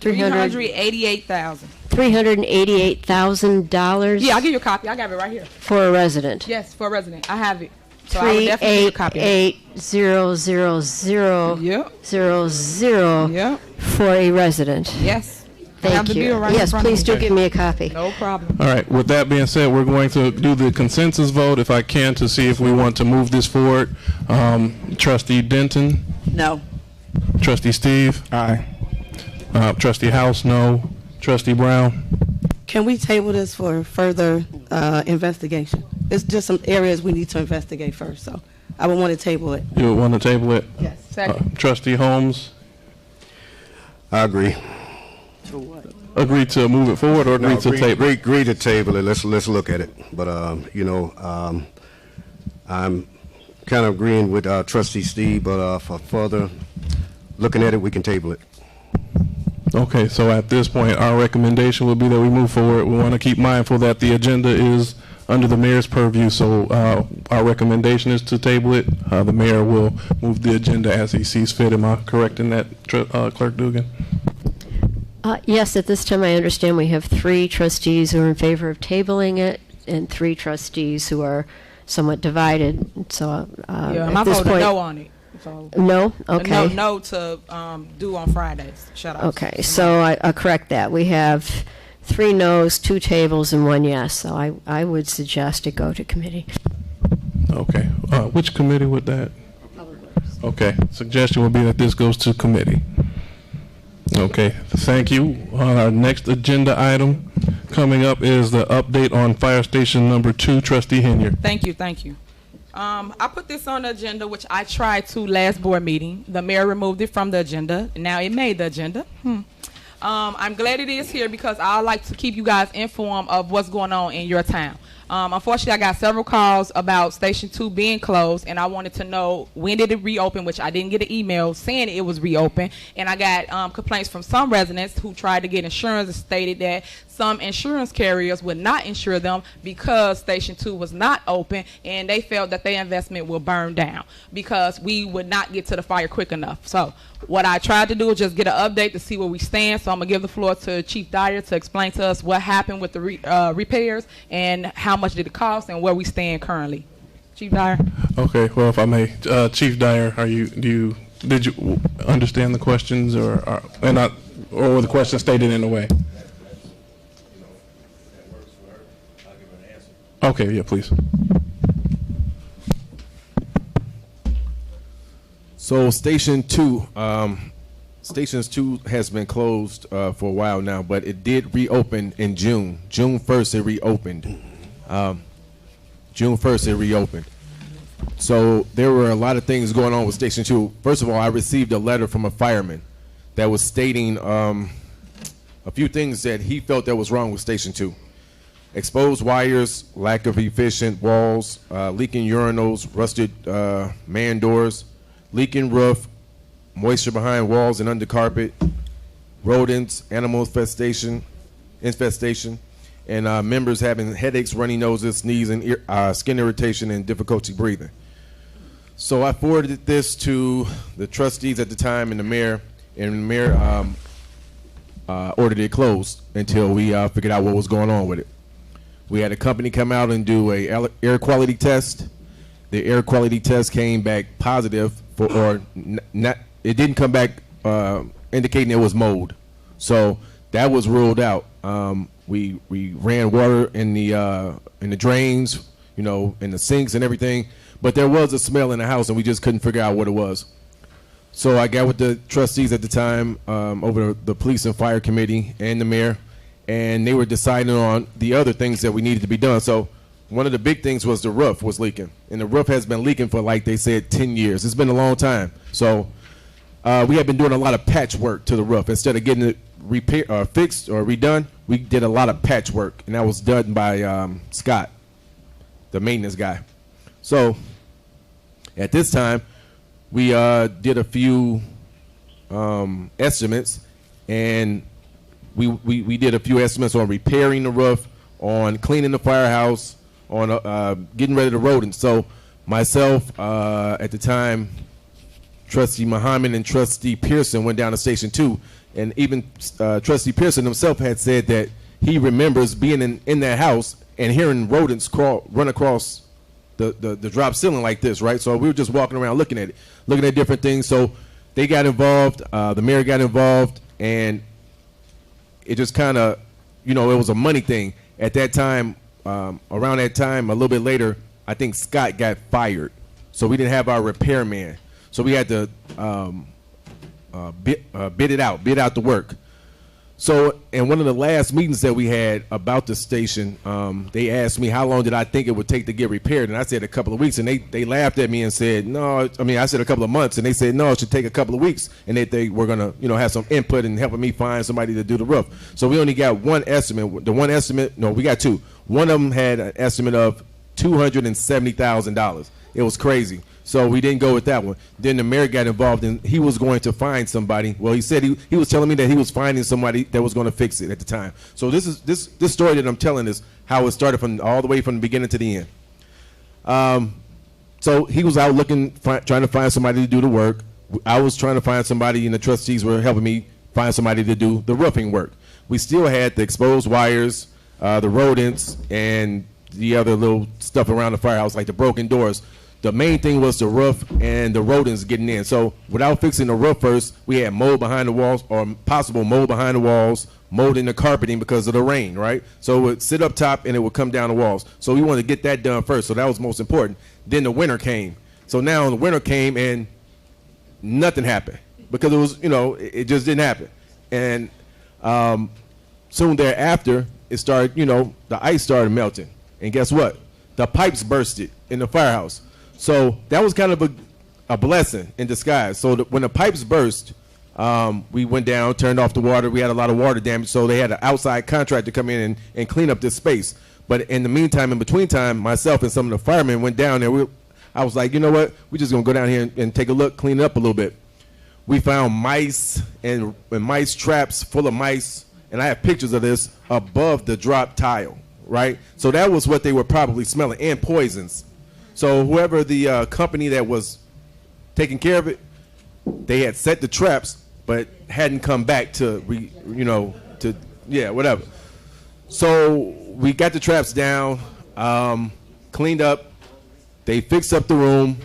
$388,000. $388,000. Yeah, I'll give you a copy. I got it right here. For a resident. Yes, for a resident. I have it. So I would definitely give you a copy. 388,000,000 Yep. for a resident. Yes. Thank you. Yes, please do give me a copy. No problem. All right. With that being said, we're going to do the consensus vote, if I can, to see if we want to move this forward. Trustee Denton? No. Trustee Steve? Aye. Trustee House? No. Trustee Brown? Can we table this for further investigation? It's just some areas we need to investigate first, so I would want to table it. You would want to table it? Yes. Second. Trustee Holmes? I agree. To what? Agree to move it forward, or agree to table? Agree to table it. Let's look at it. But I'm kind of agreeing with Trustee Steve. But for further looking at it, we can table it. Okay. So at this point, our recommendation would be that we move forward. We want to keep mindful that the agenda is under the mayor's purview. So our recommendation is to table it. The mayor will move the agenda as he sees fit. Am I correct in that, Clerk Dugan? Yes, at this time I understand we have 3 trustees who are in favor of tabling it and 3 trustees who are somewhat divided. So yeah, at this point, no on it. So No? Okay. No to do on Fridays. Shut off. Okay, so I'll correct that. We have 3 no's, 2 tables, and 1 yes. So I would suggest it go to committee. Okay. Which committee would that? Okay. Suggestion would be that this goes to committee. Okay. Thank you. Our next agenda item coming up is the update on Fire Station number 2. Trustee Henyard. Thank you. Thank you. I put this on the agenda, which I tried to last board meeting. The mayor removed it from the agenda. Now it made the agenda. I'm glad it is here because I like to keep you guys informed of what's going on in your town. Unfortunately, I got several calls about Station 2 being closed, and I wanted to know when did it reopen, which I didn't get an email saying it was reopened. And I got complaints from some residents who tried to get insurance and stated that some insurance carriers would not insure them because Station 2 was not open, and they felt that their investment will burn down because we would not get to the fire quick enough. So what I tried to do is just get an update to see where we stand. So I'm going to give the floor to Chief Dyer to explain to us what happened with the repairs and how much did it cost and where we stand currently. Chief Dyer. Okay. Well, if I may, Chief Dyer, did you understand the questions or were the questions stated in a way? Okay. Yeah, please. So Station 2, Stations 2 has been closed for a while now, but it did reopen in June. June 1st it reopened. June 1st it reopened. So there were a lot of things going on with Station 2. First of all, I received a letter from a fireman that was stating a few things that he felt that was wrong with Station 2. Exposed wires, lack of efficient walls, leaking urinals, rusted man doors, leaking roof, moisture behind walls and under carpet, rodents, animal infestation, and members having headaches, runny noses, sneezing, skin irritation, and difficulty breathing. So I forwarded this to the trustees at the time and the mayor ordered it closed until we figured out what was going on with it. We had a company come out and do a air quality test. The air quality test came back positive it didn't come back indicating it was mold. So that was ruled out. We ran water in the drains, in the sinks and everything, but there was a smell in the house and we just couldn't figure out what it was. So I got with the trustees at the time over the police and fire committee and the mayor, and they were deciding on the other things that we needed to be done. So one of the big things was the roof was leaking, and the roof has been leaking for, like they said, 10 years. It's been a long time. So we have been doing a lot of patchwork to the roof. Instead of getting it fixed or redone, we did a lot of patchwork, and that was done by Scott, the maintenance guy. So at this time, we did a few estimates, and we did a few estimates on repairing the roof, on cleaning the firehouse, on getting rid of the rodents. So myself, at the time, Trustee Muhammad and Trustee Pearson went down to Station 2, and even Trustee Pearson himself had said that he remembers being in that house and hearing rodents run across the drop ceiling like this, right? So we were just walking around looking at it, looking at different things. So they got involved, the mayor got involved, and it just kind of, it was a money thing. At that time, around that time, a little bit later, I think Scott got fired. So we didn't have our repairman. So we had to bid out the work. So in one of the last meetings that we had about the station, they asked me how long did I think it would take to get repaired, and I said a couple of weeks, and they laughed at me and said, no, I said a couple of months, and they said, no, it should take a couple of weeks, and they were going to, have some input and helping me find somebody to do the roof. So we only got one estimate. The one estimate, no, we got two. One of them had an estimate of $270,000. It was crazy. So we didn't go with that one. Then the mayor got involved, and he was going to find somebody. Well, he said he was telling me that he was finding somebody that was going to fix it at the time. So this story that I'm telling is how it started from all the way from the beginning to the end. So he was out looking, trying to find somebody to do the work. I was trying to find somebody, and the trustees were helping me find somebody to do the roofing work. We still had the exposed wires, the rodents, and the other little stuff around the firehouse, like the broken doors. the main thing was the roof and the rodents getting in. So without fixing the roof first, we had mold behind the walls, or possible mold behind the walls, mold in the carpeting because of the rain, right? So it would sit up top and it would come down the walls. So we wanted to get that done first. So that was most important. Then the winter came. So now the winter came and nothing happened because it was, it just didn't happen. And soon thereafter, it started, the ice started melting. And guess what? The pipes bursted in the firehouse. So that was kind of a blessing in disguise. So when the pipes burst, we went down, turned off the water. We had a lot of water damage, so they had an outside contractor come in and clean up this space. But in the meantime, in between time, myself and some of the firemen went down there. I was like, you know what? We're just going to go down here and take a look, clean it up a little bit. We found mice and mice traps full of mice, and I have pictures of this above the drop tile, right? So that was what they were probably smelling, and poisons. So whoever the company that was taking care of it, they had set the traps, but hadn't come back to, whatever. So we got the traps down, cleaned up. They fixed up the room,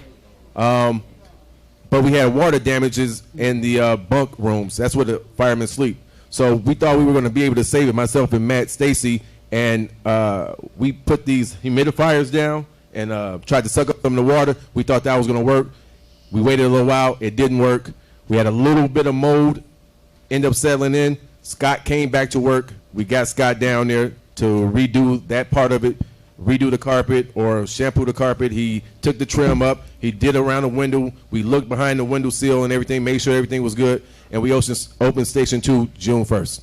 but we had water damages in the bunk rooms. That's where the firemen sleep. So we thought we were going to be able to save it, myself and Matt Stacy, and we put these humidifiers down and tried to suck up some of the water. We thought that was going to work. We waited a little while. It didn't work. We had a little bit of mold end up settling in. Scott came back to work. We got Scott down there to redo that part of it, redo the carpet or shampoo the carpet. He took the trim up. He did around the window. We looked behind the window sill and everything, made sure everything was good, and we opened Station 2 June 1st.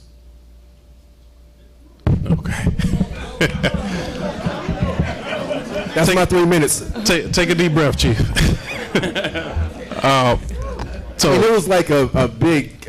Okay. That's my 3 minutes. Take a deep breath, Chief. So and it was like a big,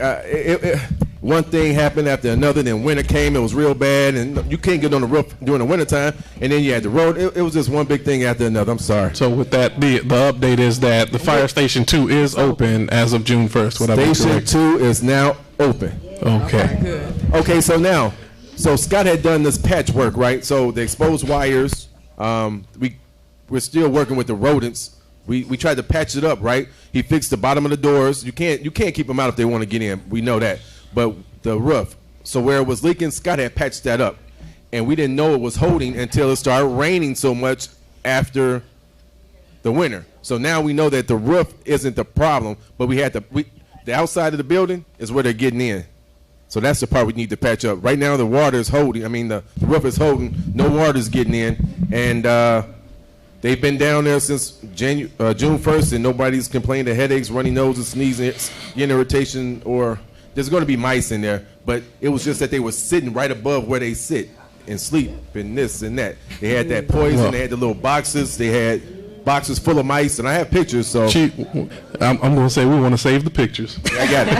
one thing happened after another. Then winter came, it was real bad, and you can't get on the roof during the winter time. And then you had the road. It was just one big thing after another. I'm sorry. So with that, the update is that the fire station 2 is open as of June 1st. Station 2 is now open. Okay. Good. Okay, so Scott had done this patchwork, right? So the exposed wires, we're still working with the rodents. We tried to patch it up, right? He fixed the bottom of the doors. You can't keep them out if they want to get in. We know that. But the roof, so where it was leaking, Scott had patched that up, and we didn't know it was holding until it started raining so much after the winter. So now we know that the roof isn't the problem, but the outside of the building is where they're getting in. So that's the part we need to patch up. Right now the water is holding. I mean the roof is holding. No water is getting in, and they've been down there since June 1st, and nobody's complained of headaches, runny noses, sneezing, skin irritation, or there's going to be mice in there. But it was just that they were sitting right above where they sit and sleep and this and that. They had that poison. They had the little boxes. They had boxes full of mice, and I have pictures. So Chief, I'm going to say we want to save the pictures. I got it.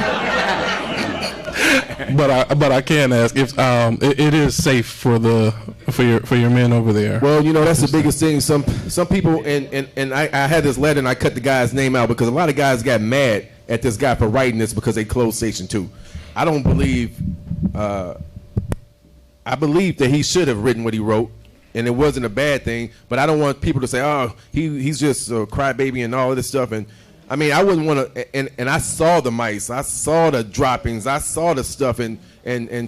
But I can ask if it is safe for your men over there. Well, that's the biggest thing. Some people and I had this letter and I cut the guy's name out because a lot of guys got mad at this guy for writing this because they closed Station 2. I don't believe. I believe that he should have written what he wrote, and it wasn't a bad thing. But I don't want people to say, "Oh, he's just a crybaby" and all of this stuff. And I mean, I wouldn't want to. And I saw the mice, I saw the droppings, I saw the stuff, and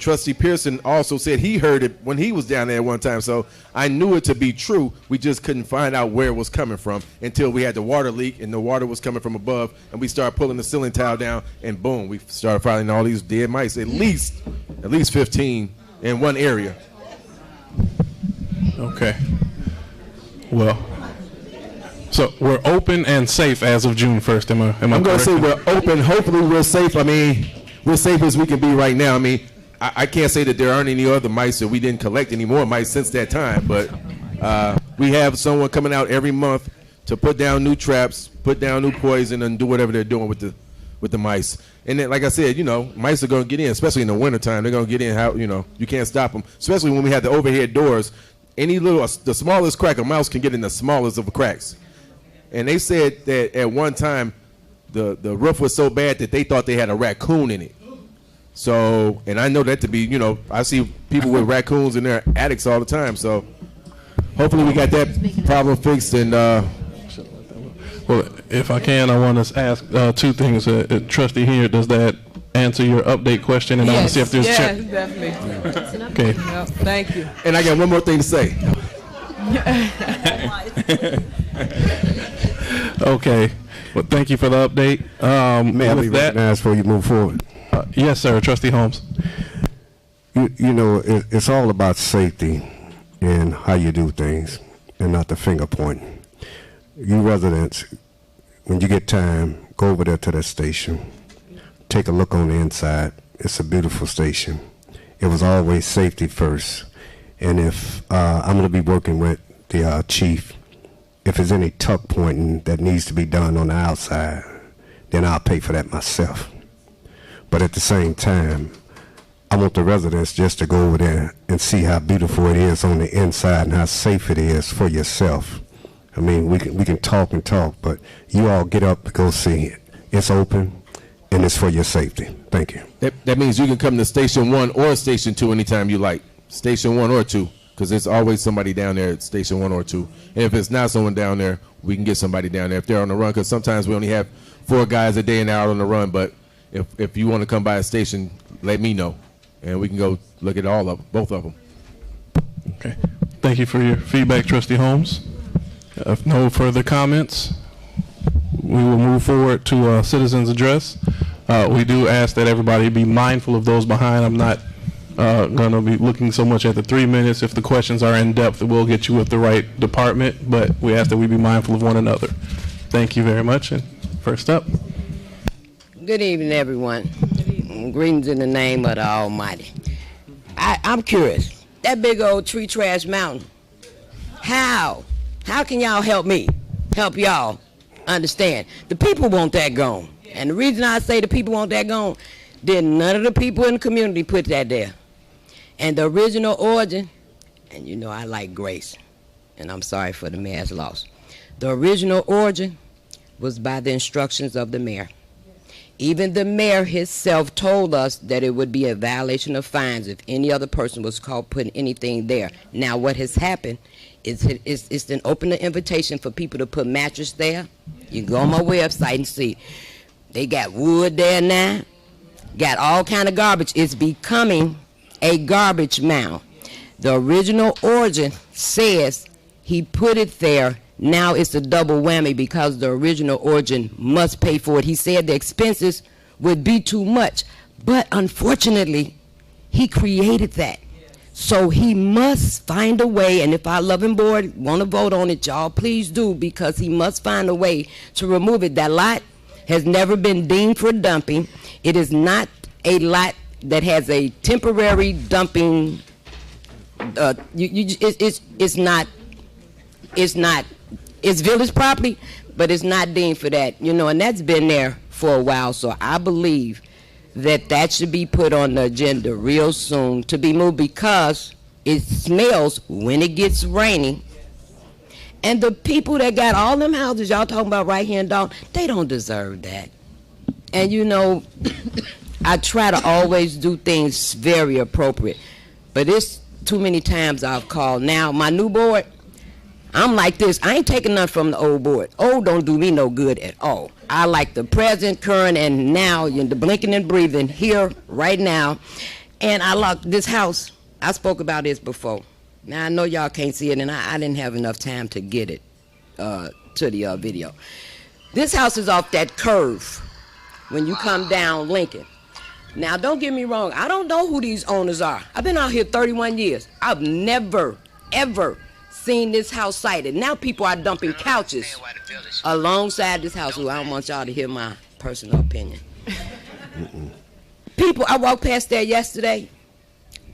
Trustee Pearson also said he heard it when he was down there one time. So I knew it to be true. We just couldn't find out where it was coming from until we had the water leak, and the water was coming from above, and we started pulling the ceiling tile down, and boom, we started finding all these dead mice. At least 15 in one area. Okay. Well. So we're open and safe as of June 1st. Am I I'm going to correct? say we're open. Hopefully we're safe. I mean, we're safe as we can be right now. I mean, I can't say that there aren't any other mice, or we didn't collect any more mice since that time. But we have someone coming out every month to put down new traps, put down new poison, and do whatever they're doing with the mice. And then, like I said, mice are going to get in, especially in the wintertime. They're going to get in. You can't stop them, especially when we have the overhead doors. The smallest crack, a mouse can get in the smallest of the cracks. And they said that at one time, the roof was so bad that they thought they had a raccoon in it. So, and I know that to be, I see people with raccoons in their attics all the time. So, hopefully we got that problem fixed. And Well, if I can, I want to ask two things. Trustee here, does that answer your update question? And I want to see if there's definitely. Okay. Yep, thank you. And I got one more thing to say. Okay. Well, thank you for the update. May I be recognized before you move forward? Yes, sir. Trustee Holmes. You know, it's all about safety and how you do things, and not the finger pointing. You residents, when you get time, go over there to that station. Take a look on the inside. It's a beautiful station. It was always safety first. And if I'm going to be working with the chief, if there's any tuck pointing that needs to be done on the outside, then I'll pay for that myself. But at the same time, I want the residents just to go over there and see how beautiful it is on the inside and how safe it is for yourself. I mean, we can talk and talk, but you all get up and go see it. It's open, and it's for your safety. Thank you. That means you can come to Station 1 or Station 2 anytime you like. Station 1 or 2, because there's always somebody down there at Station 1 or 2. And if it's not someone down there, we can get somebody down there if they're on the run, because sometimes we only have 4 guys a day and out on the run. But if you want to come by a station, let me know, and we can go look at both of them. Okay. Thank you for your feedback, Trustee Holmes. If no further comments, we will move forward to citizens' address. We do ask that everybody be mindful of those behind. I'm not going to be looking so much at the 3 minutes. If the questions are in depth, we'll get you with the right department, but we ask that we be mindful of one another. Thank you very much. And first up. Good evening, everyone. Greetings in the name of the Almighty. I'm curious. That big old tree trash mountain, how can y'all help me, help y'all understand? The people want that gone. And the reason I say the people want that gone, then none of the people in the community put that there. And the original origin, and you know I like grace, and I'm sorry for the mayor's loss. The original origin was by the instructions of the mayor. Even the mayor himself told us that it would be a violation of fines if any other person was caught putting anything there. Now what has happened is it's an open invitation for people to put mattress there. You can go on my website and see. They got wood there now, got all kind of garbage. It's becoming a garbage mound. The original origin says he put it there. Now it's a double whammy because the original origin must pay for it. He said the expenses would be too much, but unfortunately, he created that. So he must find a way, and if our loving board want to vote on it, y'all please do, because he must find a way to remove it. That lot has never been deemed for dumping. It is not a lot that has a temporary dumping. It's village property, but it's not deemed for that, you know, and that's been there for a while. So I believe that should be put on the agenda real soon to be moved, because it smells when it gets rainy. And the people that got all them houses y'all talking about right here in Dolton, they don't deserve that. And you know, I try to always do things very appropriate, but it's too many times I've called. Now my new board, I'm like this. I ain't taking nothing from the old board. Old don't do me no good at all. I like the present, current, and now, you know, the blinking and breathing here, right now. And I like this house. I spoke about this before. Now, I know y'all can't see it, and I didn't have enough time to get it to the video. This house is off that curve when you come down Lincoln. Now, don't get me wrong. I don't know who these owners are. I've been out here 31 years. I've never, ever seen this house sighted. Now people are dumping couches alongside this house. Ooh, I don't want y'all to hear my personal opinion. People, I walked past there yesterday.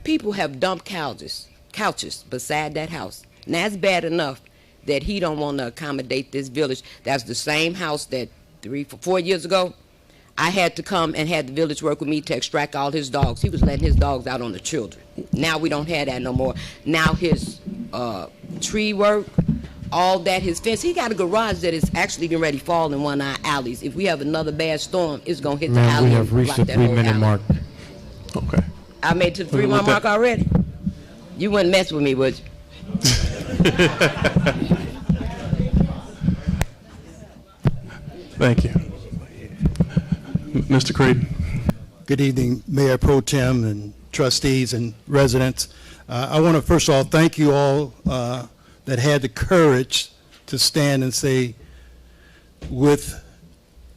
People have dumped couches beside that house. Now it's bad enough that he don't want to accommodate this village. That's the same house that 4 years ago, I had to come and had the village work with me to extract all his dogs. He was letting his dogs out on the children. Now we don't have that no more. Now his tree work, all that, his fence. He got a garage that is actually getting ready to fall in one of our alleys. If we have another bad storm, it's going to hit the alley. We have reached the 3-minute mark. Okay. I made it to the 3-minute mark already? You wouldn't mess with me, would you? Thank you. Mr. Creighton. Good evening, Mayor Pro Tem and trustees and residents. I want to first of all thank you all that had the courage to stand and say, with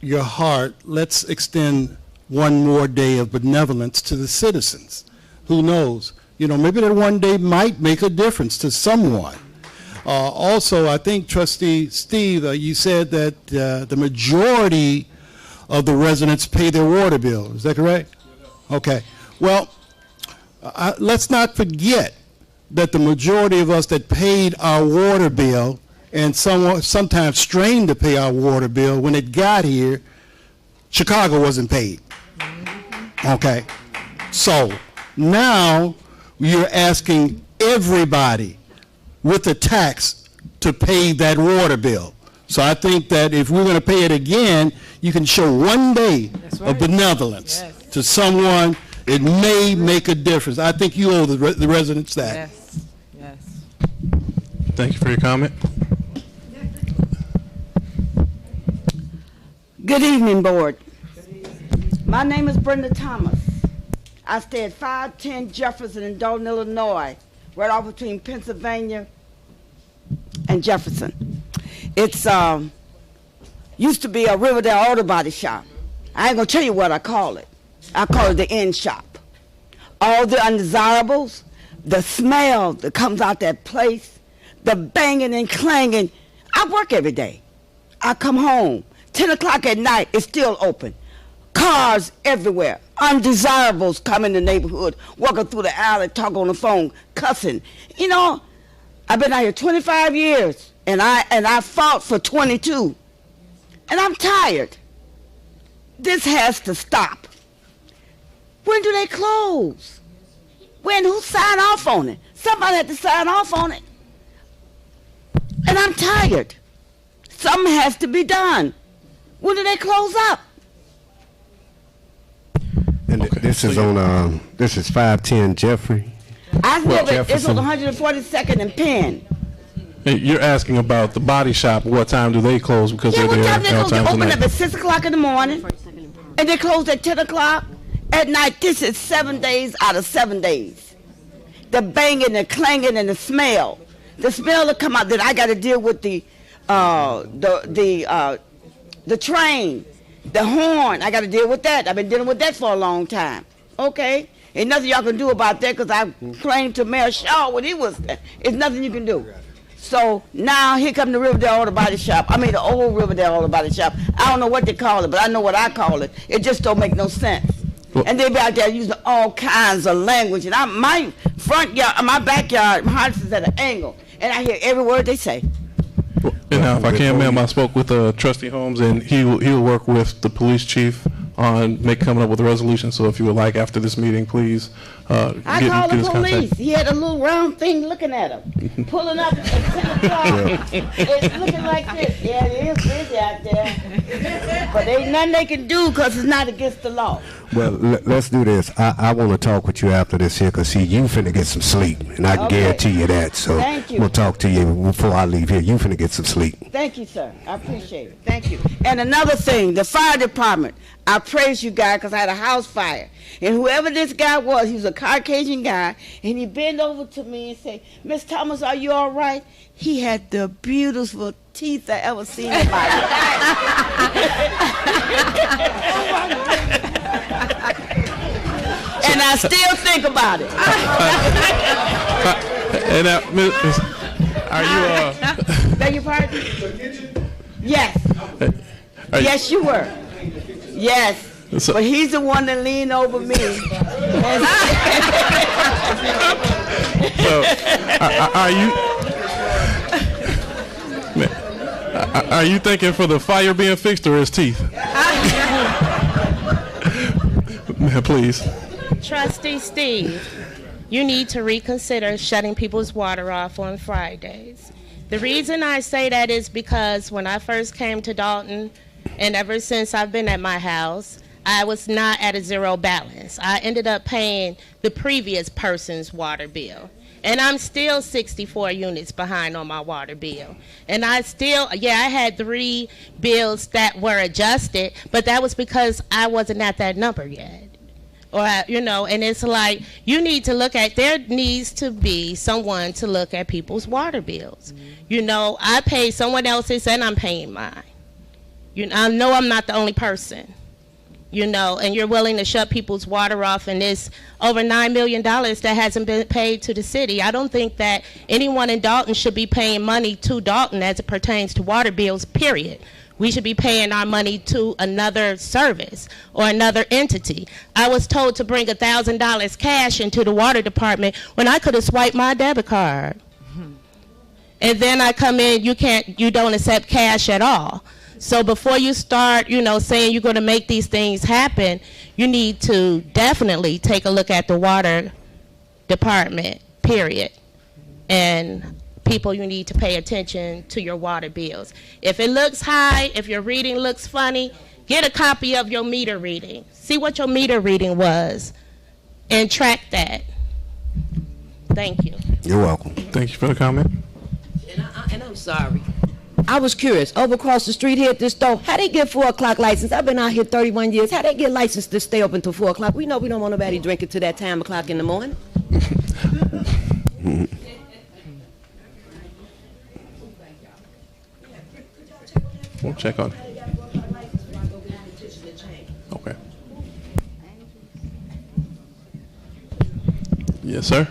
your heart, let's extend one more day of benevolence to the citizens. Who knows? You know, maybe that one day might make a difference to someone. Also, I think, Trustee Steve, you said that the majority of the residents pay their water bill. Is that correct? Okay. Well, let's not forget that the majority of us that paid our water bill and sometimes strained to pay our water bill, when it got here, Chicago wasn't paid. Okay. So now you're asking everybody with a tax to pay that water bill. So I think that if we're going to pay it again, you can show one day of benevolence to someone. It may make a difference. I think you owe the residents that. Yes. Yes. Thank you for your comment. Good evening, board. My name is Brenda Thomas. I stay at 510 Jefferson in Dolton, Illinois, right off between Pennsylvania and Jefferson. It's used to be a Riverdale auto body shop. I ain't gonna tell you what I call it. I call it the end shop. All the undesirables, the smell that comes out that place, the banging and clanging. I work every day. I come home, 10 o'clock at night, it's still open. Cars everywhere. Undesirables come in the neighborhood, walking through the alley, talking on the phone, cussing. You know, I've been out here 25 years, and I fought for 22. And I'm tired. This has to stop. When do they close? When? Who signed off on it? Somebody had to sign off on it. And I'm tired. Something has to be done. When do they close up? And this is on, this is 510 Jeffrey. I live it's on 142nd and Penn. You're asking about the body shop. What time do they close? Because Yeah, they're what there time they all close? They times of open night. up at 6 o'clock in the morning, and they close at 10 o'clock at night. This is 7 days out of 7 days. The banging, the clanging, and the smell that come out that I got to deal with the train, the horn. I got to deal with that. I've been dealing with that for a long time. Okay, ain't nothing y'all can do about that because I claimed to Mayor Shaw when he was there. It's nothing you can do. So now here come the Riverdale Auto Body Shop. I mean the old Riverdale Auto Body Shop. I don't know what they call it, but I know what I call it. It just don't make no sense. And they be out there using all kinds of language. And my front yard, my backyard, my house is at an angle, and I hear every word they say. And now, if I can, ma'am, I spoke with Trustee Holmes, and he'll work with the police chief on coming up with a resolution. So if you would like, after this meeting, please I called the police. He had a little round thing looking at him, pulling up at 10 o'clock. It's looking like this. Yeah, it is busy out there. But there ain't nothing they can do because it's not against the law. Well, let's do this. I want to talk with you after this here, because, see, you finna get some sleep, and I guarantee you that. So Thank you. we'll talk to you before I leave here. You finna get some sleep. Thank you, sir. I appreciate it. Thank you. And another thing, the fire department. I praise you guys because I had a house fire. And whoever this guy was, he was a Caucasian guy, and he bent over to me and said, Miss Thomas, are you all right? He had the beautiful teeth I ever seen in my life. And I still think about it. And are you? Beg your pardon? Yes. Yes, you were. Yes. So, but he's the one that leaned over me. so, are you thinking for the fire being fixed or his teeth? Please. Trustee Steve, you need to reconsider shutting people's water off on Fridays. The reason I say that is because when I first came to Dolton, and ever since I've been at my house, I was not at a zero balance. I ended up paying the previous person's water bill. And I'm still 64 units behind on my water bill. And I had 3 bills that were adjusted, but that was because I wasn't at that number yet. Or, and it's like, there needs to be someone to look at people's water bills. I pay someone else's and I'm paying mine. I know I'm not the only person. And you're willing to shut people's water off, and it's over $9 million that hasn't been paid to the city. I don't think that anyone in Dolton should be paying money to Dolton as it pertains to water bills, period. We should be paying our money to another service or another entity. I was told to bring $1,000 cash into the water department when I could have swiped my debit card. And then I come in, you don't accept cash at all. So before you start, saying you're going to make these things happen, you need to definitely take a look at the water department, period. And people, you need to pay attention to your water bills. If it looks high, if your reading looks funny, get a copy of your meter reading. See what your meter reading was and track that. Thank you. You're welcome. Thank you for the comment. And I'm sorry. I was curious. Over across the street here at this store, how they get 4 o'clock license? I've been out here 31 years. How they get licensed to stay open till 4 o'clock? We know we don't want nobody drinking to that time o'clock in the morning. We'll check on it. Okay. Yes, sir.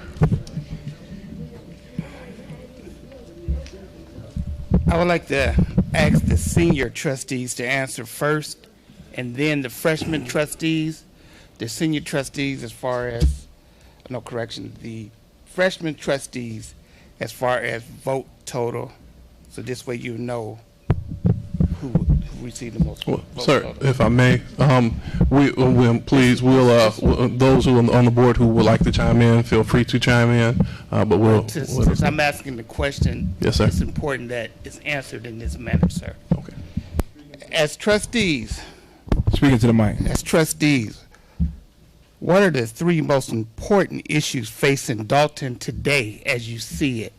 I would like to ask the senior trustees to answer first, and then the freshman trustees. The senior trustees, as far as, the freshman trustees, as far as vote total. So this way you know who received the most vote Sir, total. if I may, those who are on the board who would like to chime in, feel free to chime in. But Since I'm asking the question, yes, sir. It's important that it's answered in this manner, sir. Okay. As trustees, speaking to the mic. As trustees, what are the 3 most important issues facing Dolton today as you see it?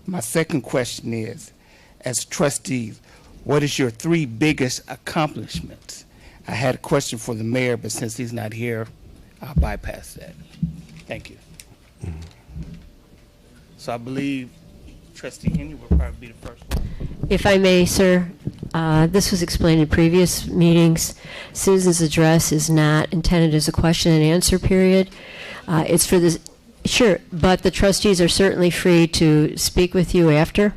My second question is, as trustees, what is your 3 biggest accomplishments? I had a question for the mayor, but since he's not here, I'll bypass that. Thank you. So I believe Trustee Henry will probably be the first one. If I may, sir, this was explained in previous meetings. Citizens' address is not intended as a question and answer period. It's for the, sure, but the trustees are certainly free to speak with you after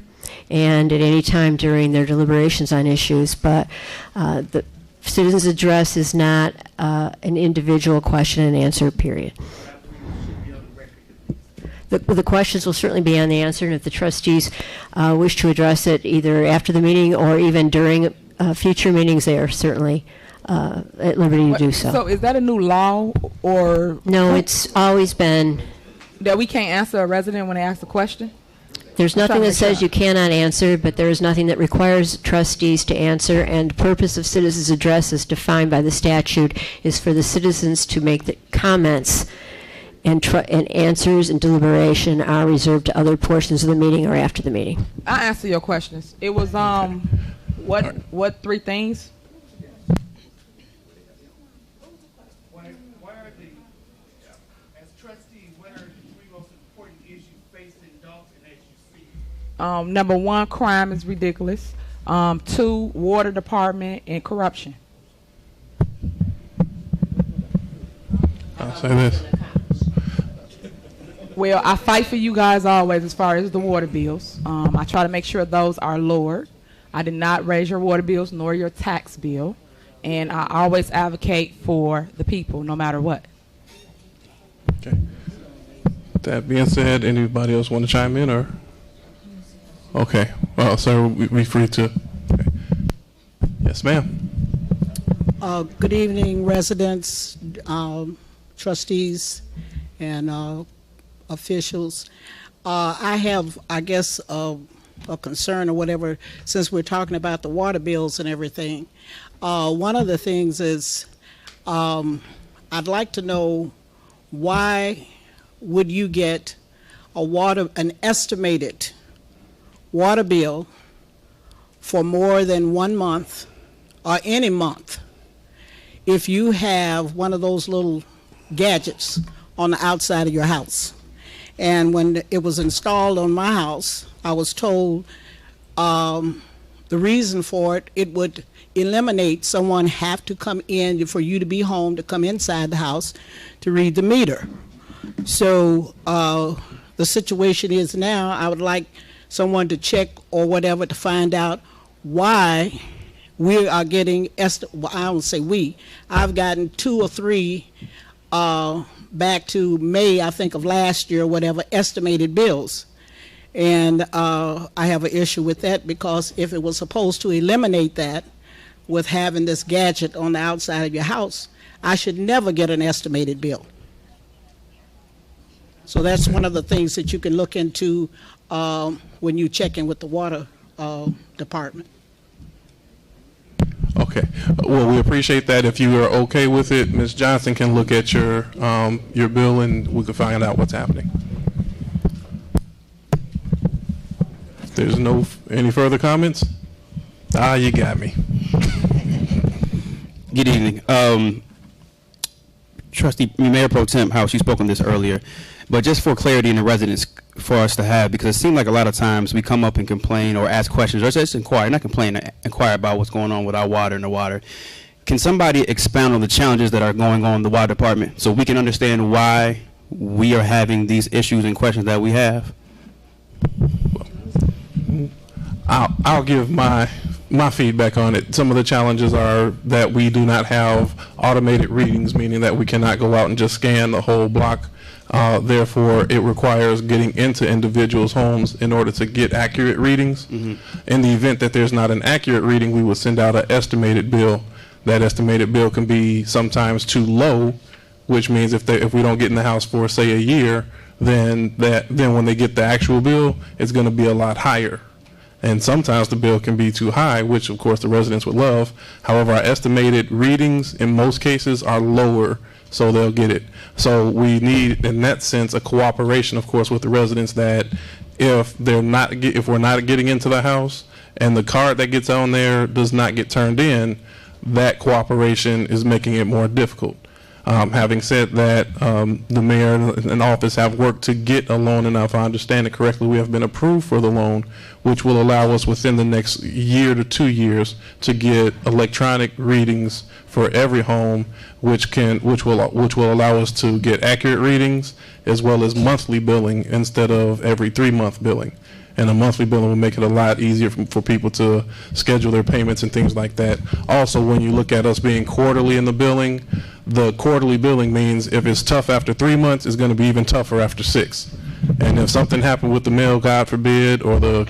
and at any time during their deliberations on issues, but the citizens' address is not an individual question and answer period. The questions will certainly be on the answer, and if the trustees wish to address it either after the meeting or even during future meetings, they are certainly at liberty to do so. So is that a new law, or? No, it's always been. That we can't answer a resident when they ask a question? There's nothing that says you cannot answer, but there is nothing that requires trustees to answer, and the purpose of citizens' address as defined by the statute is for the citizens to make the comments, and answers and deliberation are reserved to other portions of the meeting or after the meeting. I'll answer your questions. It was, what 3 things? Number 1, crime is ridiculous. 2, water department and corruption. I'll say this. Well, I fight for you guys always as far as the water bills. I try to make sure those are lowered. I did not raise your water bills nor your tax bill. And I always advocate for the people no matter what. Okay. That being said, anybody else want to chime in, or? Okay. Well, sir, we free to. Okay. Yes, ma'am. Good evening, residents, trustees, and officials. I have, I guess, a concern or whatever, since we're talking about the water bills and everything. One of the things is, I'd like to know, why would you get an estimated water bill for more than 1 month or any month if you have one of those little gadgets on the outside of your house. And when it was installed on my house, I was told the reason for it, it would eliminate someone have to come in for you to be home to come inside the house to read the meter. So the situation is now, I would like someone to check or whatever to find out why we are getting, I don't say we, I've gotten 2 or 3 back to May, I think, of last year, whatever, estimated bills. And I have an issue with that because if it was supposed to eliminate that with having this gadget on the outside of your house, I should never get an estimated bill. So that's one of the things that you can look into when you check in with the water department. Okay. Well, we appreciate that. If you are okay with it, Ms. Johnson can look at your bill and we can find out what's happening. If there's any further comments? You got me. Good evening. Trustee Mayor Pro Tem House, you spoke on this earlier, but just for clarity in the residents for us to have, because it seems like a lot of times we come up and complain or ask questions or just inquire, not complain, inquire about what's going on with our water and the water. Can somebody expound on the challenges that are going on in the water department so we can understand why we are having these issues and questions that we have? I'll give my feedback on it. Some of the challenges are that we do not have automated readings, meaning that we cannot go out and just scan the whole block. Therefore, it requires getting into individuals' homes in order to get accurate readings. Mm-hmm. In the event that there's not an accurate reading, we will send out an estimated bill. That estimated bill can be sometimes too low, which means if we don't get in the house for, say, a year, then when they get the actual bill, it's going to be a lot higher. And sometimes the bill can be too high, which of course the residents would love. However, our estimated readings in most cases are lower, so they'll get it. So we need, in that sense, a cooperation, of course, with the residents that if we're not getting into the house and the card that gets on there does not get turned in, that cooperation is making it more difficult. Having said that, the mayor and office have worked to get a loan, and if I understand it correctly, we have been approved for the loan, which will allow us within the next year to 2 years to get electronic readings for every home, which will allow us to get accurate readings as well as monthly billing instead of every 3-month billing. And a monthly billing will make it a lot easier for people to schedule their payments and things like that. Also, when you look at us being quarterly in the billing, the quarterly billing means if it's tough after 3 months, it's going to be even tougher after 6. And if something happened with the mail, God forbid, or the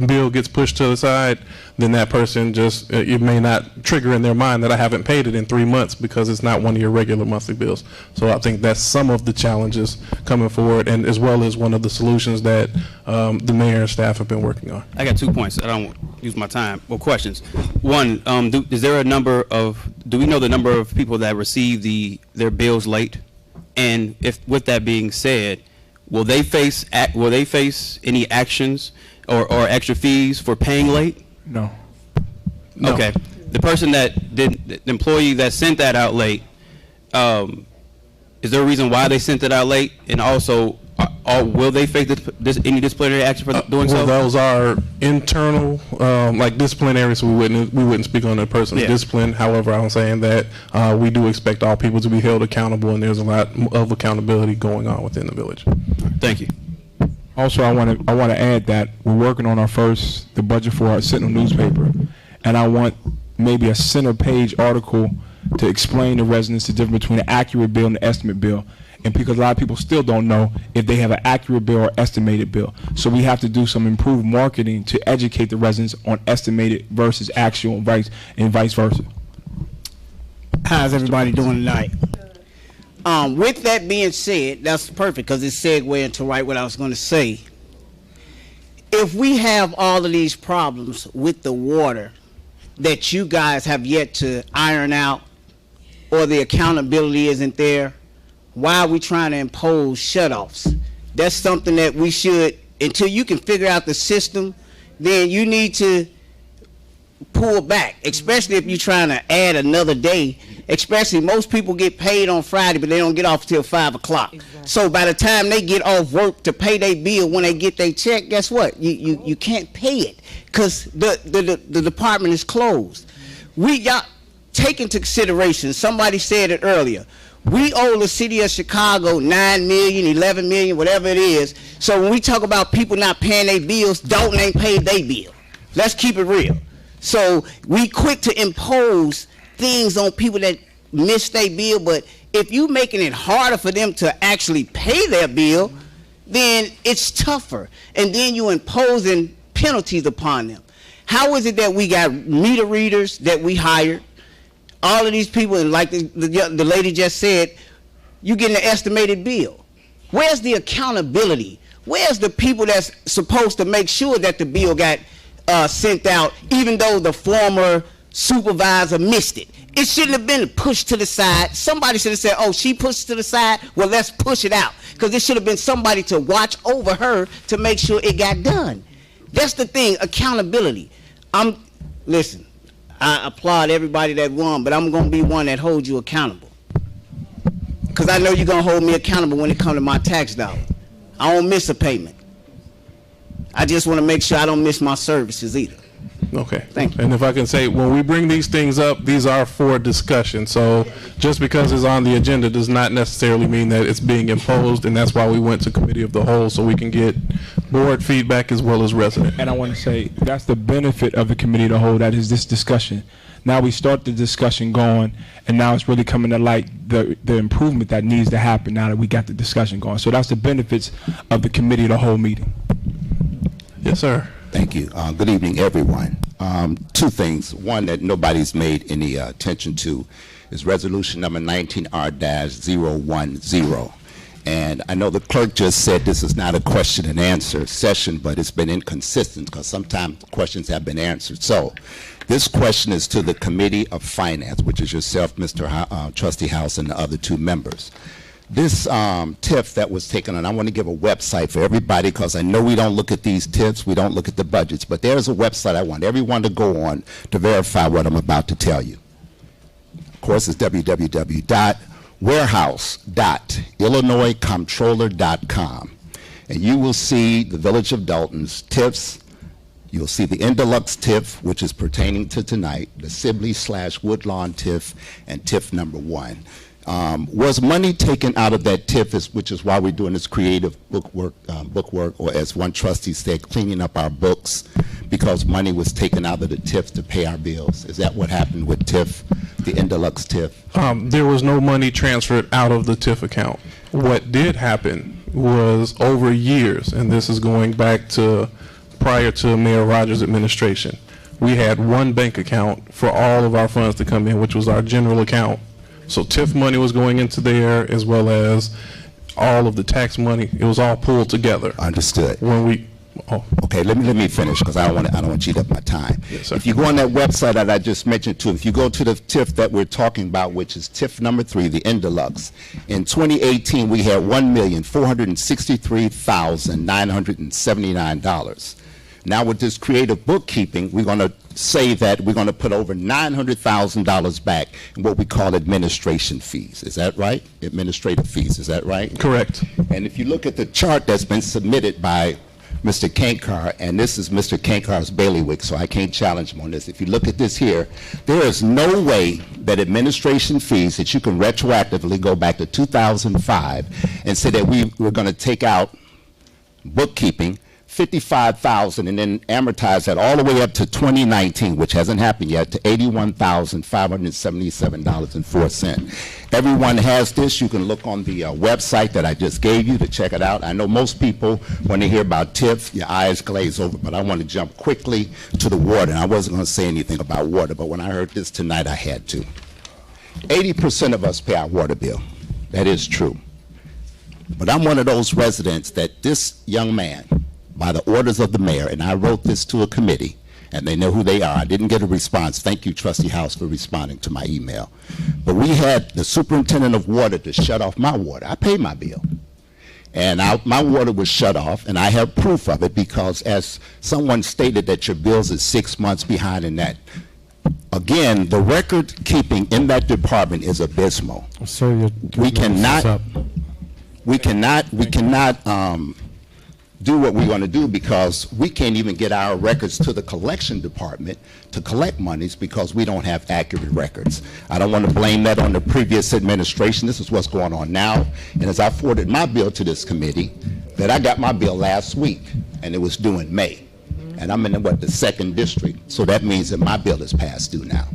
bill gets pushed to the side, then that person just, it may not trigger in their mind that I haven't paid it in 3 months because it's not one of your regular monthly bills. So I think that's some of the challenges coming forward, and as well as one of the solutions that the mayor and staff have been working on. I got 2 points. I don't use my time. Well, questions. One, is there a number of, do we know the number of people that receive their bills late? And if, with that being said, will they face any actions or extra fees for paying late? No. Okay. The person the employee that sent that out late, is there a reason why they sent it out late? And also, will they face any disciplinary action for doing so? Those are internal, like disciplinary, so we wouldn't speak on their personal discipline. However, I'm saying that we do expect all people to be held accountable, and there's a lot of accountability going on within the village. Thank you. Also, I want to add that we're working on the budget for our Sentinel newspaper, and I want maybe a center page article to explain to residents the difference between an accurate bill and an estimate bill. And because a lot of people still don't know if they have an accurate bill or estimated bill. So we have to do some improved marketing to educate the residents on estimated versus actual and vice versa. How's everybody doing tonight? With that being said, that's perfect because it segued into what I was going to say. If we have all of these problems with the water that you guys have yet to iron out, or the accountability isn't there, why are we trying to impose shutoffs? That's something that we should, until you can figure out the system, then you need to pull back, especially if you're trying to add another day. Especially most people get paid on Friday, but they don't get off till 5 o'clock. So by the time they get off work to pay their bill, when they get their check, guess what? You can't pay it because the department is closed. Y'all take into consideration, somebody said it earlier, we owe the city of Chicago $9 million, $11 million, whatever it is. So when we talk about people not paying their bills, Dolton ain't paid their bill. Let's keep it real. So we quick to impose things on people that miss their bill, but if you making it harder for them to actually pay their bill, then it's tougher. And then you imposing penalties upon them. How is it that we got meter readers that we hired? All of these people, and like the lady just said, you getting an estimated bill. Where's the accountability? Where's the people that's supposed to make sure that the bill got sent out, even though the former supervisor missed it? It shouldn't have been pushed to the side. Somebody should have said, oh, she pushed to the side, well, let's push it out. Because it should have been somebody to watch over her to make sure it got done. That's the thing, accountability. Listen, I applaud everybody that won, but I'm going to be one that holds you accountable. Because I know you're going to hold me accountable when it comes to my tax dollar. I won't miss a payment. I just want to make sure I don't miss my services either. Okay. Thank you. And if I can say, when we bring these things up, these are for discussion. So just because it's on the agenda does not necessarily mean that it's being imposed, and that's why we went to committee of the whole, so we can get board feedback as well as resident. And I want to say that's the benefit of the committee of the whole, that is this discussion. Now we start the discussion going, and now it's really coming to light the improvement that needs to happen now that we got the discussion going. So that's the benefits of the committee of the whole meeting. Yes, sir. Thank you. Good evening, everyone. Two things. One that nobody's made any attention to is resolution number 19R-010. And I know the clerk just said this is not a question and answer session, but it's been inconsistent because sometimes questions have been answered. So this question is to the Committee of Finance, which is yourself, Mr. Trustee House, and the other two members. This TIF that was taken, and I want to give a website for everybody because I know we don't look at these TIFs, we don't look at the budgets, but there's a website I want everyone to go on to verify what I'm about to tell you. Of course, it's www.warehouse.illinoiscomptroller.com, and you will see the Village of Dolton's TIFs. You'll see the Indilux TIF, which is pertaining to tonight, the Sibley/Woodlawn TIF, and TIF number 1. Was money taken out of that TIF, which is why we're doing this creative book work, or as one trustee said, cleaning up our books, because money was taken out of the TIF to pay our bills? Is that what happened with TIF, the Indilux TIF? There was no money transferred out of the TIF account. What did happen was over years, and this is going back to prior to Mayor Rogers' administration, we had one bank account for all of our funds to come in, which was our general account. So TIF money was going into there, as well as all of the tax money. It was all pulled together. Understood. When we, okay, let me finish because I don't want to cheat up my time. Yes, sir. If you go on that website that I just mentioned to, if you go to the TIF that we're talking about, which is TIF number 3, the Indilux, in 2018 we had $1,463,979. Now with this creative bookkeeping, we're going to say that we're going to put over $900,000 back in what we call administration fees. Is that right? Administrative fees, is that right? Correct. And if you look at the chart that's been submitted by Mr. Kankar, and this is Mr. Kankar's bailiwick, so I can't challenge him on this. If you look at this here, there is no way that administration fees that you can retroactively go back to 2005 and say that we were going to take out bookkeeping, $55,000, and then amortize that all the way up to 2019, which hasn't happened yet, to $81,577.04. Everyone has this. You can look on the website that I just gave you to check it out. I know most people, when they hear about TIF, your eyes glaze over, but I want to jump quickly to the water. And I wasn't going to say anything about water, but when I heard this tonight, I had to. 80% of us pay our water bill. That is true. But I'm one of those residents that this young man, by the orders of the mayor, and I wrote this to a committee, and they know who they are. I didn't get a response. Thank you, Trustee House, for responding to my email. But we had the superintendent of water to shut off my water. I paid my bill. And my water was shut off, and I have proof of it because as someone stated that your bills is 6 months behind in that. Again, the record keeping in that department is abysmal. Sir, we cannot do what we want to do because we can't even get our records to the collection department to collect monies because we don't have accurate records. I don't want to blame that on the previous administration. This is what's going on now. And as I forwarded my bill to this committee, that I got my bill last week, and it was due in May. And I'm in the 2nd district, so that means that my bill is past due now.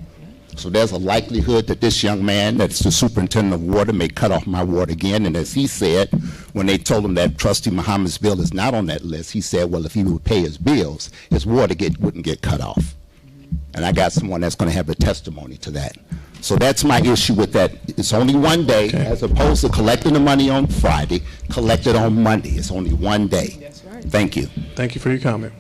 So there's a likelihood that this young man, that's the superintendent of water, may cut off my water again. And as he said, when they told him that Trustee Muhammad's bill is not on that list, he said, well, if he would pay his bills, his water wouldn't get cut off. And I got someone that's going to have a testimony to that. So that's my issue with that. It's only one day, as opposed to collecting the money on Friday, collect it on Monday. It's only one day. That's right. Thank you. Thank you for your comment.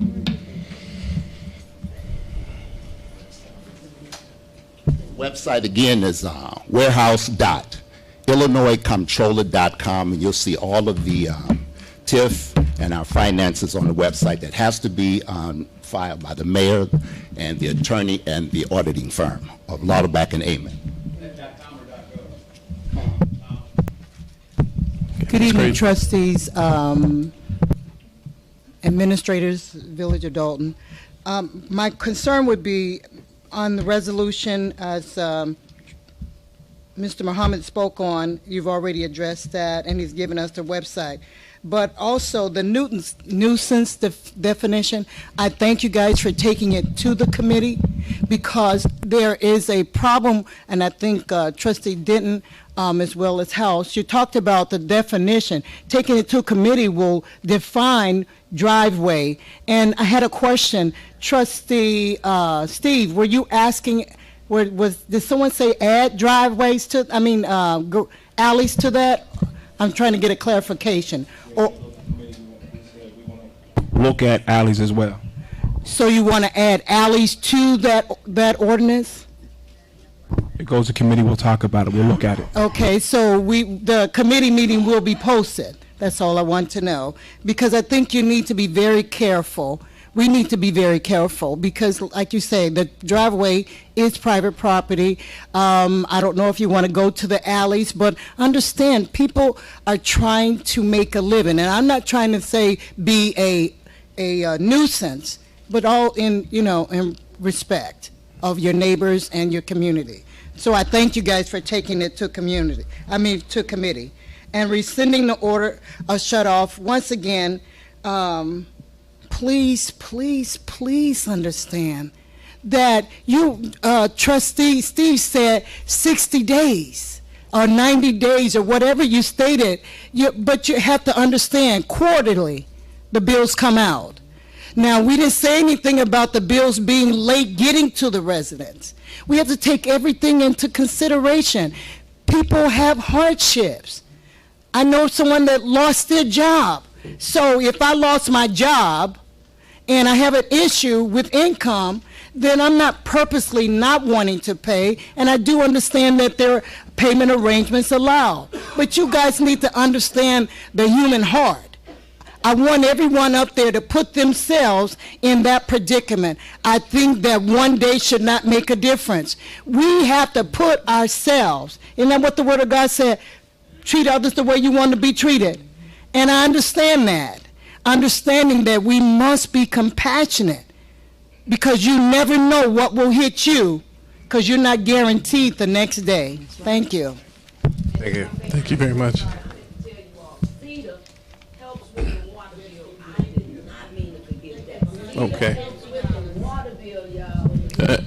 Website again is warehouse.illinoiscomptroller.com, and you'll see all of the TIF and our finances on the website. That has to be filed by the mayor and the attorney and the auditing firm of Lauterbach and Amon. Good evening, trustees, administrators, Village of Dolton. My concern would be on the resolution, as Mr. Muhammad spoke on. You've already addressed that, and he's given us the website. But also the nuisance definition, I thank you guys for taking it to the committee because there is a problem, and I think Trustee Denton, as well as House, you talked about the definition. Taking it to committee will define driveway. And I had a question. Trustee Steve, were you asking, did someone say add driveways to, alleys to that? I'm trying to get a clarification. Or, look at alleys as well. So you want to add alleys to that ordinance? It goes to committee, we'll talk about it, we'll look at it. Okay, so the committee meeting will be posted. That's all I want to know. Because I think you need to be very careful. We need to be very careful because, like you say, the driveway is private property. I don't know if you want to go to the alleys, but understand people are trying to make a living. And I'm not trying to say be a nuisance, but all in respect of your neighbors and your community. So I thank you guys for taking it to committee. And rescinding the order of shut off. Once again, please understand that you, Trustee Steve said 60 days or 90 days or whatever you stated, but you have to understand quarterly the bills come out. Now, we didn't say anything about the bills being late getting to the residents. We have to take everything into consideration. People have hardships. I know someone that lost their job. So if I lost my job and I have an issue with income, then I'm not purposely not wanting to pay, and I do understand that there are payment arrangements allowed. But you guys need to understand the human heart. I want everyone up there to put themselves in that predicament. I think that one day should not make a difference. We have to put ourselves, isn't that what the Word of God said? Treat others the way you want to be treated. And I understand that. Understanding that we must be compassionate because you never know what will hit you because you're not guaranteed the next day. Thank you. Thank you. Thank you very much. Okay.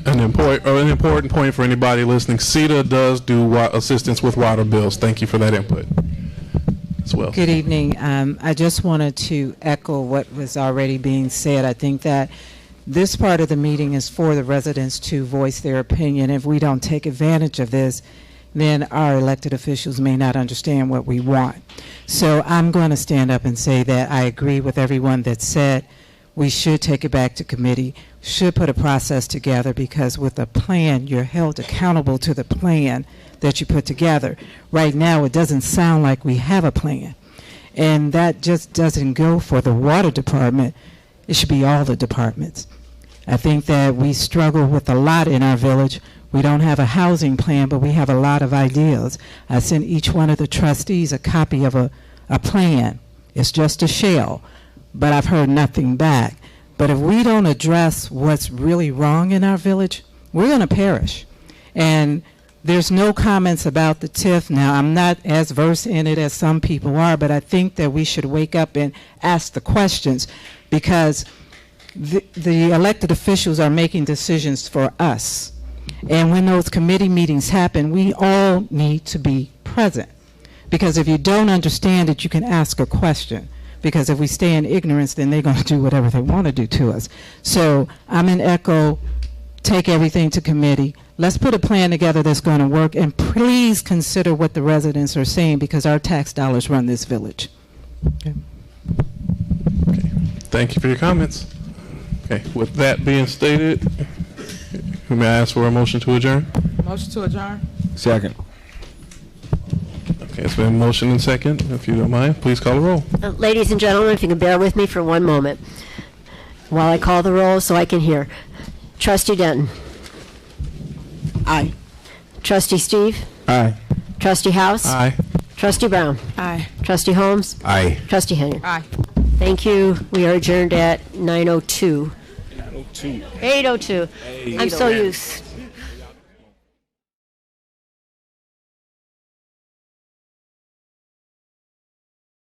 An important point for anybody listening. CETA does do assistance with water bills. Thank you for that input as well. Good evening. I just wanted to echo what was already being said. I think that this part of the meeting is for the residents to voice their opinion. If we don't take advantage of this, then our elected officials may not understand what we want. So I'm going to stand up and say that I agree with everyone that said we should take it back to committee, should put a process together, because with a plan, you're held accountable to the plan that you put together. Right now, it doesn't sound like we have a plan. And that just doesn't go for the water department. It should be all the departments. I think that we struggle with a lot in our village. We don't have a housing plan, but we have a lot of ideas. I sent each one of the trustees a copy of a plan. It's just a shell, but I've heard nothing back. But if we don't address what's really wrong in our village, we're going to perish. And there's no comments about the TIF. Now, I'm not as versed in it as some people are, but I think that we should wake up and ask the questions, because the elected officials are making decisions for us. And when those committee meetings happen, we all need to be present. Because if you don't understand it, you can ask a question. Because if we stay in ignorance, then they're going to do whatever they want to do to us. So I'm in ECHO, take everything to committee. Let's put a plan together that's going to work, and please consider what the residents are saying, because our tax dollars run this village. Okay. Thank you for your comments. Okay, with that being stated, who may I ask for a motion to adjourn? Motion to adjourn. Second. Okay, it's been motion and second. If you don't mind, please call the roll. Ladies and gentlemen, if you can bear with me for one moment while I call the roll so I can hear. Trustee Denton. Aye. Trustee Steve. Aye. Trustee House. Aye. Trustee Brown. Aye. Trustee Holmes. Aye. Trustee Henry. Aye. Thank you. We are adjourned at 9:02. 9:02. 8:02. I'm so used